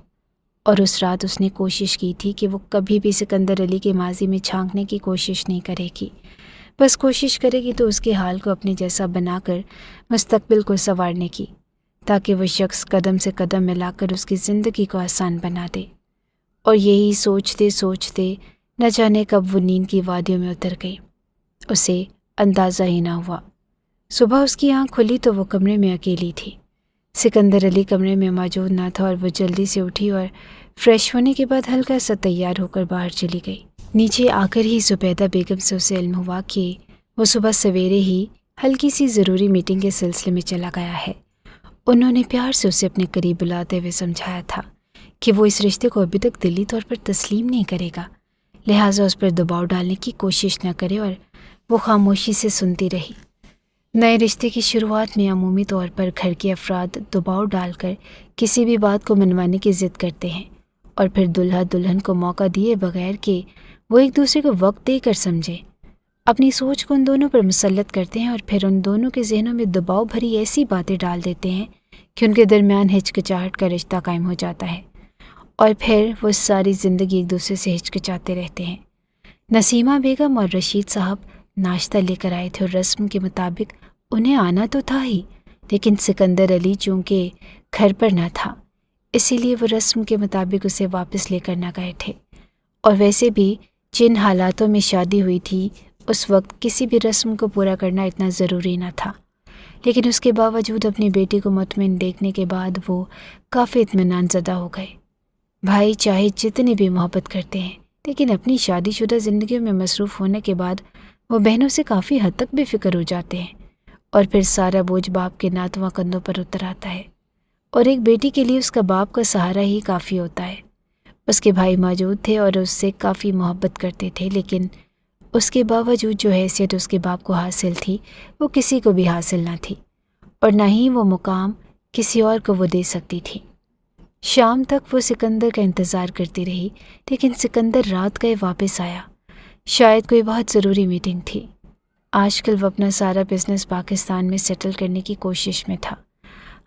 اور اس رات اس نے کوشش کی تھی کہ وہ کبھی بھی سکندر علی کے ماضی میں جھانکنے کی کوشش نہیں کرے گی، بس کوشش کرے گی تو اس کے حال کو اپنے جیسا بنا کر مستقبل کو سنوارنے کی، تاکہ وہ شخص قدم سے قدم ملا کر اس کی زندگی کو آسان بنا دے۔ اور یہی سوچتے سوچتے نہ جانے کب وہ نیند کی وادیوں میں اتر گئی، اسے اندازہ ہی نہ ہوا۔ صبح اس کی آنکھ کھلی تو وہ کمرے میں اکیلی تھی۔ سکندر علی کمرے میں موجود نہ تھا، اور وہ جلدی سے اٹھی اور فریش ہونے کے بعد ہلکا سا تیار ہو کر باہر چلی گئی۔ نیچے آ کر ہی زبیدہ بیگم سے اسے علم ہوا کہ وہ صبح سویرے ہی ہلکی سی ضروری میٹنگ کے سلسلے میں چلا گیا ہے۔ انہوں نے پیار سے اسے اپنے قریب بلاتے ہوئے سمجھایا تھا کہ وہ اس رشتے کو ابھی تک دلی طور پر تسلیم نہیں کرے گا، لہٰذا اس پر دباؤ ڈالنے کی کوشش نہ کرے، اور وہ خاموشی سے سنتی رہی۔ نئے رشتے کی شروعات میں عمومی طور پر گھر کے افراد دباؤ ڈال کر کسی بھی بات کو منوانے کی ضد کرتے ہیں، اور پھر دلہا دلہن کو موقع دیے بغیر کہ وہ ایک دوسرے کو وقت دے کر سمجھے اپنی سوچ کو ان دونوں پر مسلط کرتے ہیں اور پھر ان دونوں کے ذہنوں میں دباؤ بھری ایسی باتیں ڈال دیتے ہیں کہ ان کے درمیان ہچکچاہٹ کا رشتہ قائم ہو جاتا ہے اور پھر وہ ساری زندگی ایک دوسرے سے ہچکچاتے رہتے ہیں۔ نسیمہ بیگم اور رشید صاحب ناشتہ لے کر آئے تھے اور رسم کے مطابق انہیں آنا تو تھا ہی، لیکن سکندر علی چونکہ گھر پر نہ تھا اسی لیے وہ رسم کے مطابق اسے واپس لے کر نہ گئے تھے، اور ویسے بھی جن حالاتوں میں شادی ہوئی تھی اس وقت کسی بھی رسم کو پورا کرنا اتنا ضروری نہ تھا، لیکن اس کے باوجود اپنی بیٹی کو مطمئن دیکھنے کے بعد وہ کافی اطمینان زدہ ہو گئے۔ بھائی چاہے جتنی بھی محبت کرتے ہیں لیکن اپنی شادی شدہ زندگیوں میں مصروف ہونے کے بعد وہ بہنوں سے کافی حد تک بے فکر ہو جاتے ہیں، اور پھر سارا بوجھ باپ کے ناتواں کندھوں پر اتر آتا ہے، اور ایک بیٹی کے لیے اس کا باپ کا سہارا ہی کافی ہوتا ہے۔ اس کے بھائی موجود تھے اور اس سے کافی محبت کرتے تھے، لیکن اس کے باوجود جو حیثیت اس کے باپ کو حاصل تھی وہ کسی کو بھی حاصل نہ تھی، اور نہ ہی وہ مقام کسی اور کو وہ دے سکتی تھی۔ شام تک وہ سکندر کا انتظار کرتی رہی، لیکن سکندر رات گئے واپس آیا۔ شاید کوئی بہت ضروری میٹنگ تھی۔ آج کل وہ اپنا سارا بزنس پاکستان میں سیٹل کرنے کی کوشش میں تھا،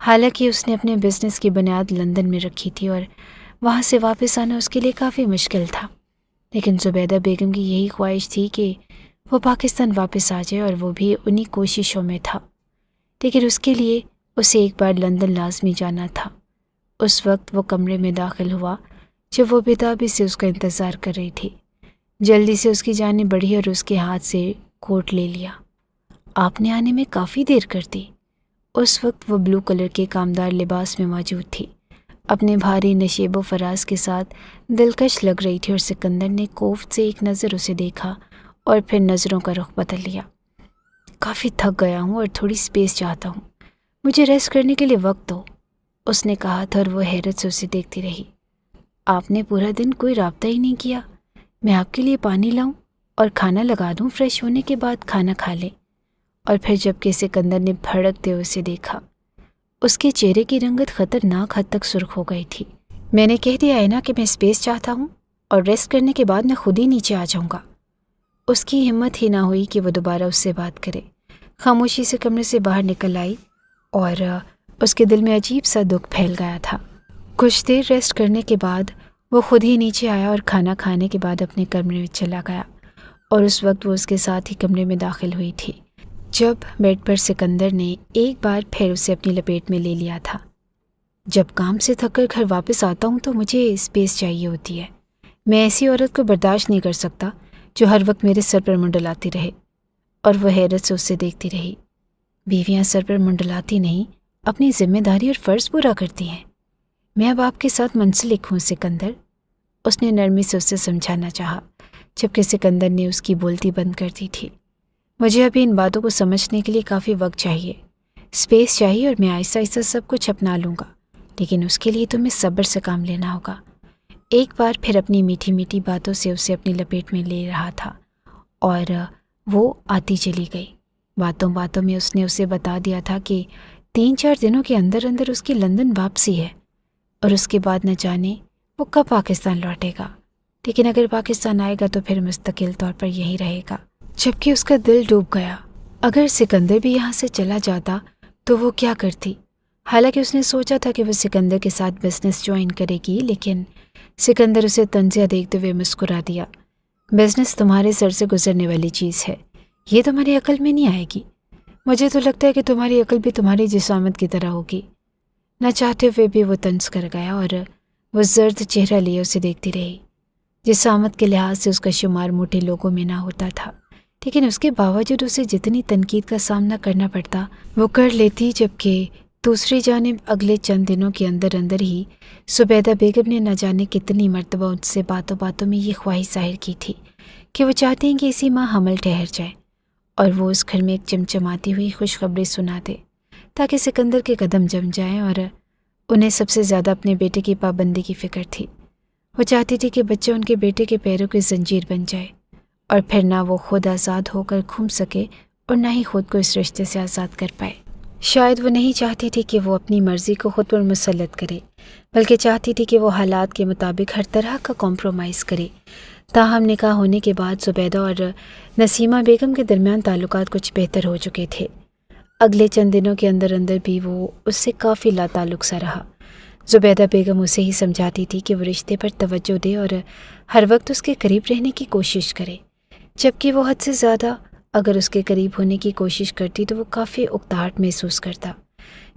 حالانکہ اس نے اپنے بزنس کی بنیاد لندن میں رکھی تھی اور وہاں سے واپس آنا اس کے لیے کافی مشکل تھا، لیکن زبیدہ بیگم کی یہی خواہش تھی کہ وہ پاکستان واپس آ جائے، اور وہ بھی انہی کوششوں میں تھا، لیکن اس کے لیے اسے ایک بار لندن لازمی جانا تھا۔ اس وقت وہ کمرے میں داخل ہوا جب وہ بےتابی سے اس کا انتظار کر رہی تھی۔ جلدی سے اس کی جانب بڑھی اور اس کے ہاتھ سے کوٹ لے لیا۔ آپ نے آنے میں کافی دیر کر دی۔ اس وقت وہ بلو کلر کے کامدار لباس میں موجود تھی، اپنے بھاری نشیب و فراز کے ساتھ دلکش لگ رہی تھی، اور سکندر نے کوفت سے ایک نظر اسے دیکھا اور پھر نظروں کا رخ بدل لیا۔ کافی تھک گیا ہوں اور تھوڑی سپیس چاہتا ہوں، مجھے ریسٹ کرنے کے لیے وقت دو، اس نے کہا تھا، اور وہ حیرت سے اسے دیکھتی رہی۔ آپ نے پورا دن کوئی رابطہ ہی نہیں کیا، میں آپ کے لیے پانی لاؤں اور کھانا لگا دوں، فریش ہونے کے بعد کھانا کھا لیں۔ اور پھر جب کہ سکندر نے بھڑکتے ہوئے اسے دیکھا، اس کے چہرے کی رنگت خطرناک حد تک سرخ ہو گئی تھی۔ میں نے کہہ دیا ہے نا کہ میں سپیس چاہتا ہوں، اور ریسٹ کرنے کے بعد میں خود ہی نیچے آ جاؤں گا۔ اس کی ہمت ہی نہ ہوئی کہ وہ دوبارہ اس سے بات کرے۔ خاموشی سے کمرے سے باہر نکل آئی اور اس کے دل میں عجیب سا دکھ پھیل گیا تھا۔ کچھ دیر ریسٹ کرنے کے بعد وہ خود ہی نیچے آیا اور کھانا کھانے کے بعد اپنے کمرے میں چلا گیا، اور اس وقت وہ اس کے ساتھ ہی کمرے میں داخل ہوئی تھی جب بیڈ پر سکندر نے ایک بار پھر اسے اپنی لپیٹ میں لے لیا تھا۔ جب کام سے تھک کر گھر واپس آتا ہوں تو مجھے اسپیس چاہیے ہوتی ہے۔ میں ایسی عورت کو برداشت نہیں کر سکتا جو ہر وقت میرے سر پر منڈلاتی رہے، اور وہ حیرت سے اسے دیکھتی رہی۔ بیویاں سر پر منڈلاتی نہیں، اپنی ذمہ داری اور فرض پورا کرتی ہیں۔ میں اب آپ کے ساتھ منسلک ہوں سکندر، اس نے نرمی سے اسے سمجھانا چاہا، جبکہ سکندر نے اس کی بولتی بند کر دی تھی۔ مجھے ابھی ان باتوں کو سمجھنے کے لیے کافی وقت چاہیے، اسپیس چاہیے، اور میں آہستہ آہستہ سب کچھ اپنا لوں گا، لیکن اس کے لیے تمہیں صبر سے کام لینا ہوگا۔ ایک بار پھر اپنی میٹھی میٹھی باتوں سے اسے اپنی لپیٹ میں لے رہا تھا، اور وہ آتی چلی گئی۔ باتوں باتوں میں اس نے اسے بتا دیا تھا کہ 3-4 دنوں کے اندر اندر اس کی لندن واپسی ہے، اور اس کے بعد نہ جانے وہ کب پاکستان لوٹے گا، لیکن اگر پاکستان آئے گا تو پھر مستقل طور پر یہی رہے گا۔ جبکہ اس کا دل ڈوب گیا، اگر سکندر بھی یہاں سے چلا جاتا تو وہ کیا کرتی؟ حالانکہ اس نے سوچا تھا کہ وہ سکندر کے ساتھ بزنس جوائن کرے گی، لیکن سکندر اسے طنزیہ دیکھتے ہوئے مسکرا دیا۔ بزنس تمہارے سر سے گزرنے والی چیز ہے، یہ تمہاری عقل میں نہیں آئے گی۔ مجھے تو لگتا ہے کہ تمہاری عقل بھی تمہاری جسامت کی طرح ہوگی۔ نہ چاہتے ہوئے بھی وہ طنز کر گیا، اور وہ زرد چہرہ لیے اسے دیکھتی رہی۔ جسامت کے لحاظ سے اس کا شمار موٹے لوگوں میں نہ ہوتا تھا، لیکن اس کے باوجود اسے جتنی تنقید کا سامنا کرنا پڑتا وہ کر لیتی، جبکہ دوسری جانب اگلے چند دنوں کے اندر اندر ہی زبیدہ بیگم نے نہ جانے کتنی مرتبہ ان سے باتوں باتوں میں یہ خواہش ظاہر کی تھی کہ وہ چاہتے ہیں کہ اسی ماہ حمل ٹھہر جائے، اور وہ اس گھر میں ایک چمچماتی ہوئی خوشخبری سنا دے تاکہ سکندر کے قدم جم جائیں، اور انہیں سب سے زیادہ اپنے بیٹے کی پابندی کی فکر تھی۔ وہ چاہتی تھی کہ بچہ ان کے بیٹے کے پیروں کی زنجیر بن جائے، اور پھر نہ وہ خود آزاد ہو کر گھوم سکے اور نہ ہی خود کو اس رشتے سے آزاد کر پائے۔ شاید وہ نہیں چاہتی تھی کہ وہ اپنی مرضی کو خود پر مسلط کرے، بلکہ چاہتی تھی کہ وہ حالات کے مطابق ہر طرح کا کمپرومائز کرے۔ تاہم نکاح ہونے کے بعد زبیدہ اور نسیمہ بیگم کے درمیان تعلقات کچھ بہتر ہو چکے تھے۔ اگلے چند دنوں کے اندر بھی وہ اس سے کافی لا تعلق سا رہا۔ زبیدہ بیگم اسے ہی سمجھاتی تھی کہ وہ رشتے پر توجہ دے اور ہر وقت اس کے قریب رہنے کی کوشش کرے، جبکہ وہ حد سے زیادہ اگر اس کے قریب ہونے کی کوشش کرتی تو وہ کافی اکتاہٹ محسوس کرتا۔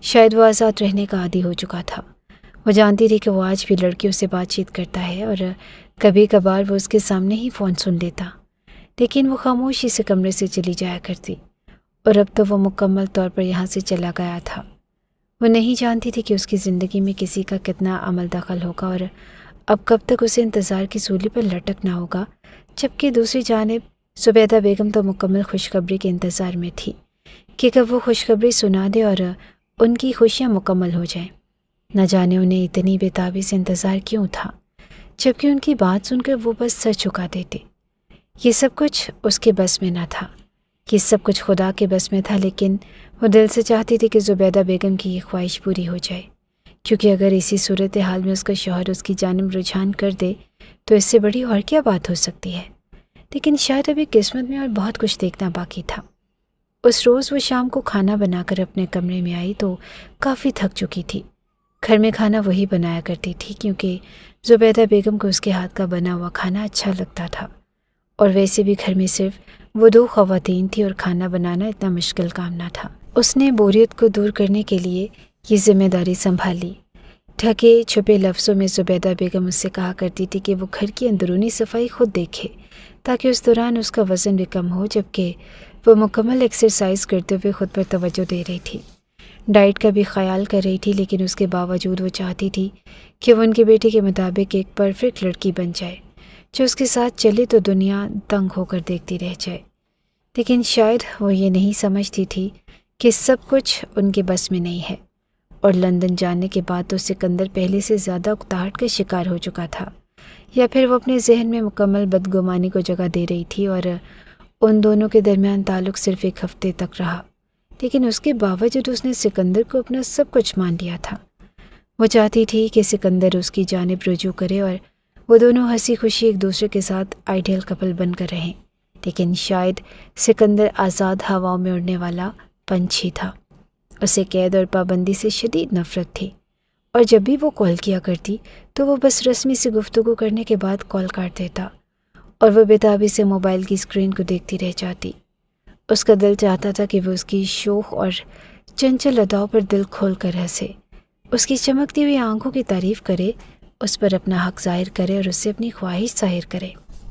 شاید وہ آزاد رہنے کا عادی ہو چکا تھا۔ وہ جانتی تھی کہ وہ آج بھی لڑکیوں سے بات چیت کرتا ہے اور کبھی کبھار وہ اس کے سامنے ہی فون سن لیتا، لیکن وہ خاموشی سے کمرے سے چلی جایا کرتی، اور اب تو وہ مکمل طور پر یہاں سے چلا گیا تھا۔ وہ نہیں جانتی تھی کہ اس کی زندگی میں کسی کا کتنا عمل دخل ہوگا اور اب کب تک اسے انتظار کی سولی پر لٹکنا ہوگا، جبکہ دوسری جانب زبیدہ بیگم تو مکمل خوشخبری کے انتظار میں تھی کہ کب وہ خوشخبری سنا دے اور ان کی خوشیاں مکمل ہو جائیں۔ نہ جانے انہیں اتنی بے تابی سے انتظار کیوں تھا، جبکہ ان کی بات سن کر وہ بس سر جھکا دیتے۔ یہ سب کچھ اس کے بس میں نہ تھا، یہ سب کچھ خدا کے بس میں تھا، لیکن وہ دل سے چاہتی تھی کہ زبیدہ بیگم کی یہ خواہش پوری ہو جائے، کیونکہ اگر اسی صورتحال میں اس کا شوہر اس کی جانب رجحان کر دے تو اس سے بڑی اور کیا بات ہو سکتی ہے۔ لیکن شاید ابھی قسمت میں اور بہت کچھ دیکھنا باقی تھا۔ اس روز وہ شام کو کھانا بنا کر اپنے کمرے میں آئی تو کافی تھک چکی تھی۔ گھر میں کھانا وہی بنایا کرتی تھی کیونکہ زبیدہ بیگم کو اس کے ہاتھ کا بنا ہوا کھانا اچھا لگتا تھا، اور ویسے بھی گھر میں صرف وہ دو خواتین تھیں اور کھانا بنانا اتنا مشکل کام نہ تھا۔ اس نے بوریت کو دور کرنے کے لیے یہ ذمہ داری سنبھال لی۔ ڈھکے چھپے لفظوں میں زبیدہ بیگم اس سے کہا کرتی تھی کہ وہ گھر کی اندرونی صفائی خود دیکھے تاکہ اس دوران اس کا وزن بھی کم ہو، جبکہ وہ مکمل ایکسرسائز کرتے ہوئے خود پر توجہ دے رہی تھی، ڈائٹ کا بھی خیال کر رہی تھی، لیکن اس کے باوجود وہ چاہتی تھی کہ وہ ان کے بیٹے کے مطابق ایک پرفیکٹ لڑکی بن جائے جو اس کے ساتھ چلے تو دنیا دنگ ہو کر دیکھتی رہ جائے۔ لیکن شاید وہ یہ نہیں سمجھتی تھی کہ سب کچھ ان کے بس میں نہیں ہے، اور لندن جانے کے بعد تو سکندر پہلے سے زیادہ اکتاہٹ کا شکار ہو چکا تھا، یا پھر وہ اپنے ذہن میں مکمل بدگمانی کو جگہ دے رہی تھی، اور ان دونوں کے درمیان تعلق صرف ایک ہفتے تک رہا، لیکن اس کے باوجود اس نے سکندر کو اپنا سب کچھ مان لیا تھا۔ وہ چاہتی تھی کہ سکندر اس کی جانب رجوع کرے اور وہ دونوں ہنسی خوشی ایک دوسرے کے ساتھ آئیڈیل کپل بن کر رہیں، لیکن شاید سکندر آزاد ہواؤں میں اڑنے والا پنچھی تھا۔ اسے قید اور پابندی سے شدید نفرت تھی، اور جب بھی وہ کال کیا کرتی تو وہ بس رسمی سی گفتگو کرنے کے بعد کال کاٹ دیتا، اور وہ بےتابی سے موبائل کی اسکرین کو دیکھتی رہ جاتی۔ اس کا دل چاہتا تھا کہ وہ اس کی شوخ اور چنچل اداؤں پر دل کھول کر ہنسے، اس کی چمکتی ہوئی آنکھوں کی تعریف کرے، اس پر اپنا حق ظاہر کرے اور اس سے اپنی خواہش ظاہر کرے،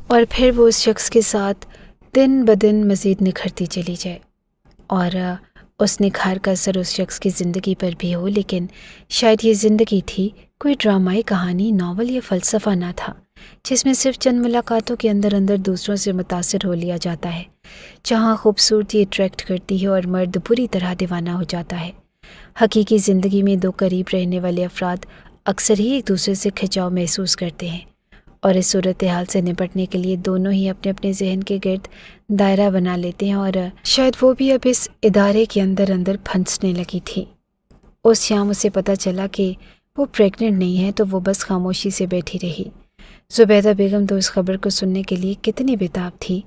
اور پھر وہ اس شخص کے ساتھ دن بدن مزید نکھرتی چلی جائے، اور اس نکھار کا اثر اس شخص کی زندگی پر بھی ہو، لیکن شاید یہ زندگی تھی، کوئی ڈرامائی کہانی، ناول یا فلسفہ نہ تھا جس میں صرف چند ملاقاتوں کے اندر دوسروں سے متاثر ہو لیا جاتا ہے، جہاں خوبصورتی اٹریکٹ کرتی ہے اور مرد بری طرح دیوانہ ہو جاتا ہے۔ حقیقی زندگی میں دو قریب رہنے والے افراد اکثر ہی ایک دوسرے سے کھنچاؤ محسوس کرتے ہیں، اور اس صورتحال سے نپٹنے کے لیے دونوں ہی اپنے اپنے ذہن کے گرد دائرہ بنا لیتے ہیں، اور شاید وہ بھی اب اس ادارے کے اندر پھنسنے لگی تھی۔ اس شام اسے پتہ چلا کہ وہ پریگننٹ نہیں ہے تو وہ بس خاموشی سے بیٹھی رہی۔ زبیدہ بیگم تو اس خبر کو سننے کے لیے کتنی بےتاب تھی۔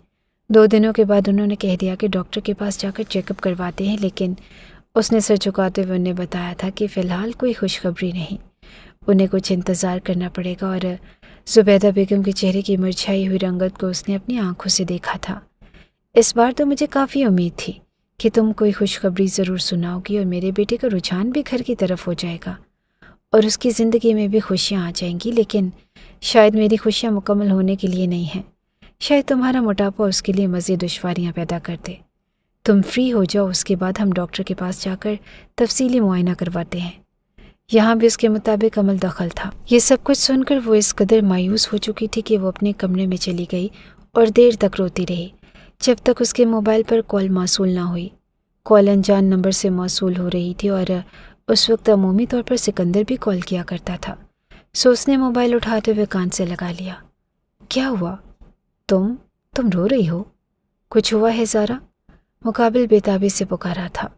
2 دنوں کے بعد انہوں نے کہہ دیا کہ ڈاکٹر کے پاس جا کر چیک اپ کرواتے ہیں، لیکن اس نے سر جھکاتے ہوئے انہیں بتایا تھا کہ فی الحال کوئی خوشخبری نہیں، انہیں کچھ انتظار کرنا پڑے گا، اور زبیدہ بیگم کے چہرے کی مرجھائی ہوئی رنگت کو اس نے اپنی آنکھوں سے دیکھا تھا۔ اس بار تو مجھے کافی امید تھی کہ تم کوئی خوشخبری ضرور سناؤ گی اور میرے بیٹے کا رجحان بھی گھر کی طرف ہو جائے گا اور اس کی زندگی میں بھی خوشیاں آ جائیں گی، لیکن شاید میری خوشیاں مکمل ہونے کے لیے نہیں ہیں، شاید تمہارا موٹاپا اس کے لیے مزید دشواریاں پیدا کر دے۔ تم فری ہو جاؤ، اس کے بعد ہم ڈاکٹر کے پاس جا کر تفصیلی معائنہ کرواتے ہیں۔ یہاں بھی اس کے مطابق عمل دخل تھا۔ یہ سب کچھ سن کر وہ اس قدر مایوس ہو چکی تھی کہ وہ اپنے کمرے میں چلی گئی اور دیر تک روتی رہی، جب تک اس کے موبائل پر کال موصول نہ ہوئی۔ کال انجان نمبر سے موصول ہو رہی تھی، اور اس وقت عمومی طور پر سکندر بھی کال کیا کرتا تھا، سو اس نے موبائل اٹھاتے ہوئے کان سے لگا لیا۔ کیا ہوا؟ تم رو رہی ہو؟ کچھ ہوا ہے زارا؟ مقابل بےتابی سے پکارا تھا۔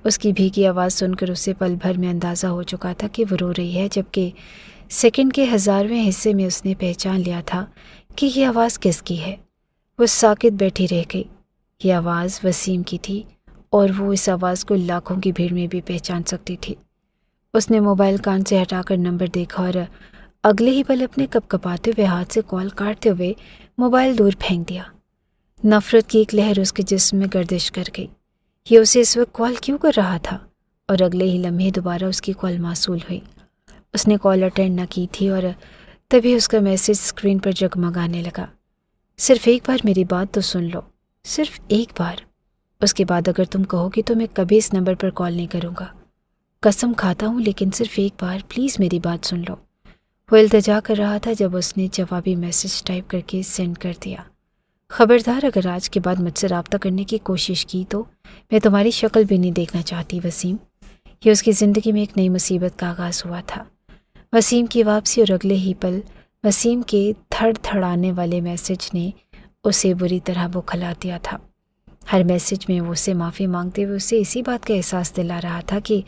اس کی بھیگی آواز سن کر اسے پل بھر میں اندازہ ہو چکا تھا کہ وہ رو رہی ہے، جبکہ سیکنڈ کے 1000ویں حصے میں اس نے پہچان لیا تھا کہ یہ آواز کس کی ہے۔ وہ ساکت بیٹھی رہ گئی۔ یہ آواز وسیم کی تھی اور وہ اس آواز کو لاکھوں کی بھیڑ میں بھی پہچان سکتی تھی۔ اس نے موبائل کان سے ہٹا کر نمبر دیکھا اور اگلے ہی پل اپنے کپ کپاتے ہوئے ہاتھ سے کال کاٹتے ہوئے موبائل دور پھینک دیا۔ نفرت کی ایک لہر اس کے جسم میں گردش کر گئی۔ یہ اسے اس وقت کال کیوں کر رہا تھا؟ اور اگلے ہی لمحے دوبارہ اس کی کال موصول ہوئی۔ اس نے کال اٹینڈ نہ کی تھی اور تبھی اس کا میسج اسکرین پر جگمگانے لگا۔ صرف ایک بار میری بات تو سن لو، صرف ایک بار۔ اس کے بعد اگر تم کہو گی تو میں کبھی اس نمبر پر کال نہیں کروں گا۔ قسم کھاتا ہوں، لیکن صرف ایک بار پلیز میری بات سن لو۔ وہ التجا کر رہا تھا جب اس نے جوابی میسج ٹائپ کر کے سینڈ کر دیا۔ خبردار، اگر آج کے بعد مجھ سے رابطہ کرنے کی کوشش کی تو میں تمہاری شکل بھی نہیں دیکھنا چاہتی وسیم۔ یہ اس کی زندگی میں ایک نئی مصیبت کا آغاز ہوا تھا۔ وسیم کی واپسی اور اگلے ہی پل وسیم کے تھڑ تھڑانے والے میسج نے اسے بری طرح بوکھلا دیا تھا۔ ہر میسج میں وہ اسے معافی مانگتے ہوئے اسے اسی بات کا احساس دلا رہا تھا کہ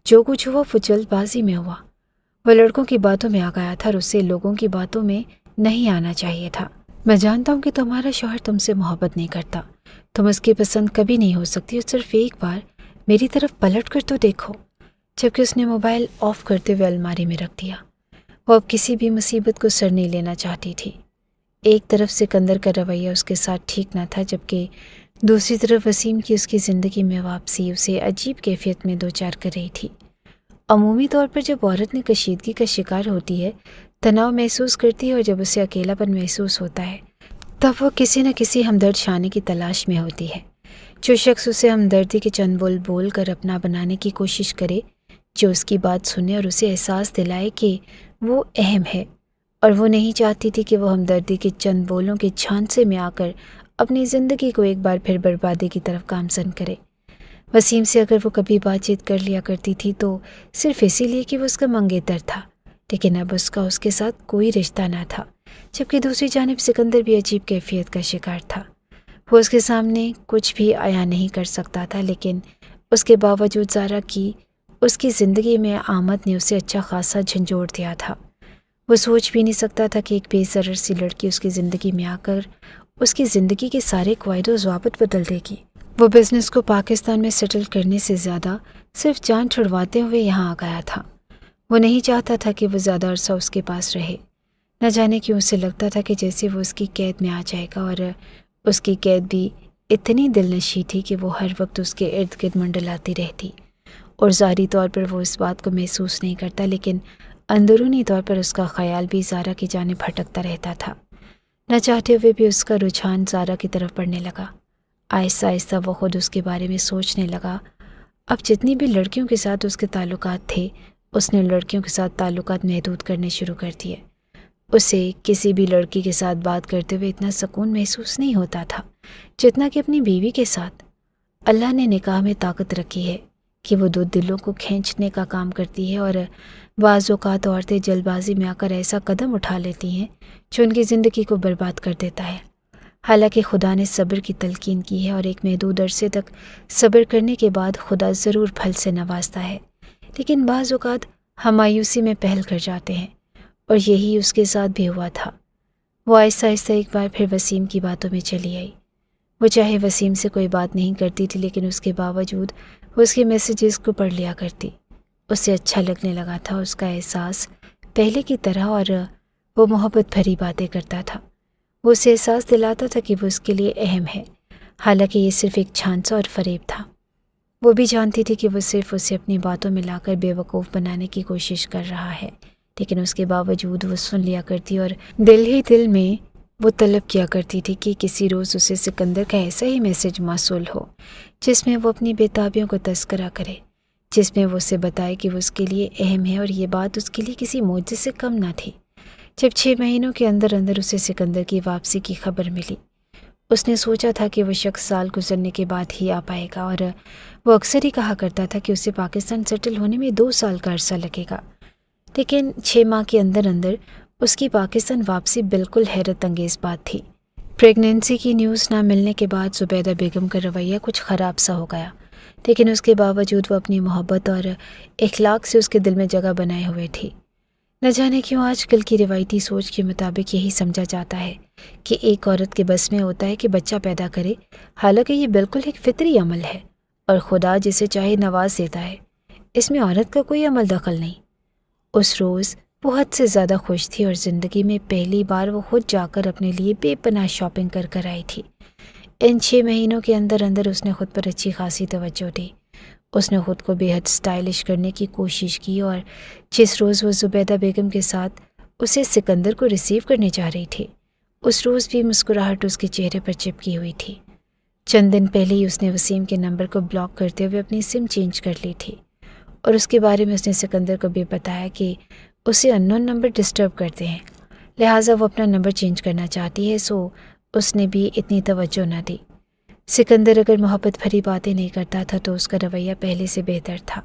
جو کچھ ہوا وہ جلد بازی میں ہوا۔ وہ لڑکوں کی باتوں میں آ گیا تھا اور اسے لوگوں کی باتوں میں نہیں آنا چاہیے تھا۔ میں جانتا ہوں کہ تمہارا شوہر تم سے محبت نہیں کرتا، تم اس کی پسند کبھی نہیں ہو سکتی، اور صرف ایک بار میری طرف پلٹ کر تو دیکھو۔ جبکہ اس نے موبائل آف کرتے ہوئے الماری میں رکھ دیا۔ وہ اب کسی بھی مصیبت کو سر نہیں لینا چاہتی تھی۔ ایک طرف سکندر کا رویہ اس کے ساتھ ٹھیک نہ تھا، جبکہ دوسری طرف وسیم کی اس کی زندگی میں واپسی اسے عجیب کیفیت میں دوچار کر رہی تھی۔ عمومی طور پر جب عورت نے کشیدگی کا شکار ہوتی ہے، تناؤ محسوس کرتی ہے اور جب اسے اکیلا پن محسوس ہوتا ہے، تب وہ کسی نہ کسی ہمدرد شانے کی تلاش میں ہوتی ہے، جو شخص اسے ہمدردی کے چند بول بول کر اپنا بنانے کی کوشش کرے، جو اس کی بات سنے اور اسے احساس دلائے کہ وہ اہم ہے، اور وہ نہیں چاہتی تھی کہ وہ ہمدردی کے چند بولوں کے جھانسے میں آ کر اپنی زندگی کو ایک بار پھر بربادی کی طرف گامزن کرے۔ وسیم سے اگر وہ کبھی بات چیت کر لیا کرتی تھی تو صرف اسی لیے کہ وہ اس کا منگیتر تھا، لیکن اب اس کا اس کے ساتھ کوئی رشتہ نہ تھا، جبکہ دوسری جانب سکندر بھی عجیب کیفیت کا شکار تھا۔ وہ اس کے سامنے کچھ بھی عیاں نہیں کر سکتا تھا، لیکن اس کے باوجود زارا کی اس کی زندگی میں آمد نے اسے اچھا خاصا جھنجھوڑ دیا تھا۔ وہ سوچ بھی نہیں سکتا تھا کہ ایک بے ضرر سی لڑکی اس کی زندگی میں آ کر اس کی زندگی کے سارے قواعد و ضوابط بدل دے گی۔ وہ بزنس کو پاکستان میں سیٹل کرنے سے زیادہ صرف جان چھڑواتے ہوئے یہاں آ گیا تھا۔ وہ نہیں چاہتا تھا کہ وہ زیادہ عرصہ اس کے پاس رہے۔ نہ جانے کیوں اسے لگتا تھا کہ جیسے وہ اس کی قید میں آ جائے گا، اور اس کی قید بھی اتنی دل نشیں تھی کہ وہ ہر وقت اس کے ارد گرد منڈلاتی رہتی، اور ظاہری طور پر وہ اس بات کو محسوس نہیں کرتا، لیکن اندرونی طور پر اس کا خیال بھی زارا کی جانب بھٹکتا رہتا تھا۔ نہ چاہتے ہوئے بھی اس کا رجحان زارا کی طرف بڑھنے لگا۔ آہستہ آہستہ وہ خود اس کے بارے میں سوچنے لگا۔ اب جتنی بھی لڑکیوں کے ساتھ اس کے تعلقات تھے، اس نے لڑکیوں کے ساتھ تعلقات محدود کرنے شروع کر دیے۔ اسے کسی بھی لڑکی کے ساتھ بات کرتے ہوئے اتنا سکون محسوس نہیں ہوتا تھا جتنا کہ اپنی بیوی کے ساتھ۔ اللہ نے نکاح میں طاقت رکھی ہے کہ وہ دو دلوں کو کھینچنے کا کام کرتی ہے، اور بعض اوقات عورتیں جلد بازی میں آ کر ایسا قدم اٹھا لیتی ہیں جو ان کی زندگی کو برباد کر دیتا ہے۔ حالانکہ خدا نے صبر کی تلقین کی ہے، اور ایک محدود عرصے تک صبر کرنے کے بعد خدا ضرور پھل سے نوازتا ہے، لیکن بعض اوقات ہم مایوسی میں پہل کر جاتے ہیں، اور یہی اس کے ساتھ بھی ہوا تھا۔ وہ آہستہ آہستہ ایک بار پھر وسیم کی باتوں میں چلی آئی۔ وہ چاہے وسیم سے کوئی بات نہیں کرتی تھی، لیکن اس کے باوجود وہ اس کے میسیجز کو پڑھ لیا کرتی۔ اسے اچھا لگنے لگا تھا اس کا احساس پہلے کی طرح، اور وہ محبت بھری باتیں کرتا تھا۔ وہ اسے احساس دلاتا تھا کہ وہ اس کے لیے اہم ہے، حالانکہ یہ صرف ایک جھانسا اور فریب تھا۔ وہ بھی جانتی تھی کہ وہ صرف اسے اپنی باتوں میں لا کر بے وقوف بنانے کی کوشش کر رہا ہے، لیکن اس کے باوجود وہ سن لیا کرتی، اور دل ہی دل میں وہ طلب کیا کرتی تھی کہ کسی روز اسے سکندر کا ایسا ہی میسج موصول ہو جس میں وہ اپنی بےتابیوں کو تذکرہ کرے، جس میں وہ اسے بتائے کہ وہ اس کے لیے اہم ہے، اور یہ بات اس کے لیے کسی معجزے سے کم نہ تھی۔ جب 6 مہینوں کے اندر اندر اسے سکندر کی واپسی کی خبر ملی، اس نے سوچا تھا کہ وہ شخص سال گزرنے کے بعد ہی آ پائے گا، اور وہ اکثر ہی کہا کرتا تھا کہ اسے پاکستان سیٹل ہونے میں 2 سال کا عرصہ لگے گا، لیکن 6 ماہ کے اندر اندر اس کی پاکستان واپسی بالکل حیرت انگیز بات تھی۔ پریگنینسی کی نیوز نہ ملنے کے بعد زبیدہ بیگم کا رویہ کچھ خراب سا ہو گیا۔ لیکن اس کے باوجود وہ اپنی محبت اور اخلاق سے اس کے دل میں جگہ بنائے ہوئے تھی۔ نہ جانے کیوں آج کل کی روایتی سوچ کے مطابق یہی سمجھا جاتا ہے کہ ایک عورت کے بس میں ہوتا ہے کہ بچہ پیدا کرے، حالانکہ یہ بالکل ایک فطری عمل ہے اور خدا جسے چاہے نواز دیتا ہے، اس میں عورت کا کوئی عمل دخل نہیں۔ اس روز وہ حد سے زیادہ خوش تھی اور زندگی میں پہلی بار وہ خود جا کر اپنے لیے بے پناہ شاپنگ کر آئی تھی۔ ان 6 مہینوں کے اندر اس نے خود پر اچھی خاصی توجہ دی۔ اس نے خود کو بے حد سٹائلش کرنے کی کوشش کی اور جس روز وہ زبیدہ بیگم کے ساتھ اسے سکندر کو ریسیو کرنے جا رہی تھی، اس روز بھی مسکراہٹ اس کے چہرے پر چپکی ہوئی تھی۔ چند دن پہلے ہی اس نے وسیم کے نمبر کو بلاک کرتے ہوئے اپنی سم چینج کر لی تھی اور اس کے بارے میں اس نے سکندر کو بھی بتایا کہ اسے اننون نمبر ڈسٹرب کرتے ہیں، لہٰذا وہ اپنا نمبر چینج کرنا چاہتی ہے، سو اس نے بھی اتنی توجہ نہ دی۔ سکندر اگر محبت بھری باتیں نہیں کرتا تھا تو اس کا رویہ پہلے سے بہتر تھا۔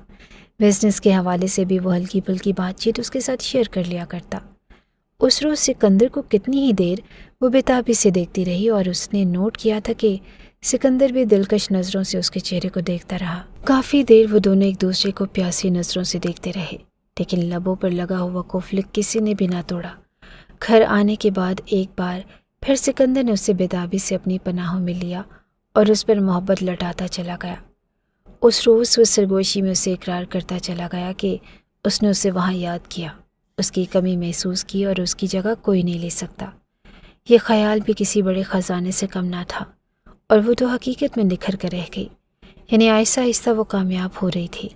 بزنس کے حوالے سے بھی وہ ہلکی پھلکی بات چیت اس کے ساتھ شیئر کر لیا کرتا۔ اس روز سکندر کو کتنی ہی دیر وہ بےتابی سے دیکھتی رہی اور اس نے نوٹ کیا تھا کہ سکندر بھی دلکش نظروں سے اس کے چہرے کو دیکھتا رہا۔ کافی دیر وہ دونوں ایک دوسرے کو پیاسی نظروں سے دیکھتے رہے، لیکن لبوں پر لگا ہوا قفل کسی نے بھی نہ توڑا۔ گھر آنے کے بعد ایک بار پھر سکندر نے اسے بےتابی سے اپنی پناہوں میں لیا اور اس پر محبت لٹاتا چلا گیا۔ اس روز وہ سرگوشی میں اسے اقرار کرتا چلا گیا کہ اس نے اسے وہاں یاد کیا، اس کی کمی محسوس کی اور اس کی جگہ کوئی نہیں لے سکتا۔ یہ خیال بھی کسی بڑے خزانے سے کم نہ تھا اور وہ تو حقیقت میں نکھر کر رہ گئی، یعنی آہستہ آہستہ وہ کامیاب ہو رہی تھی۔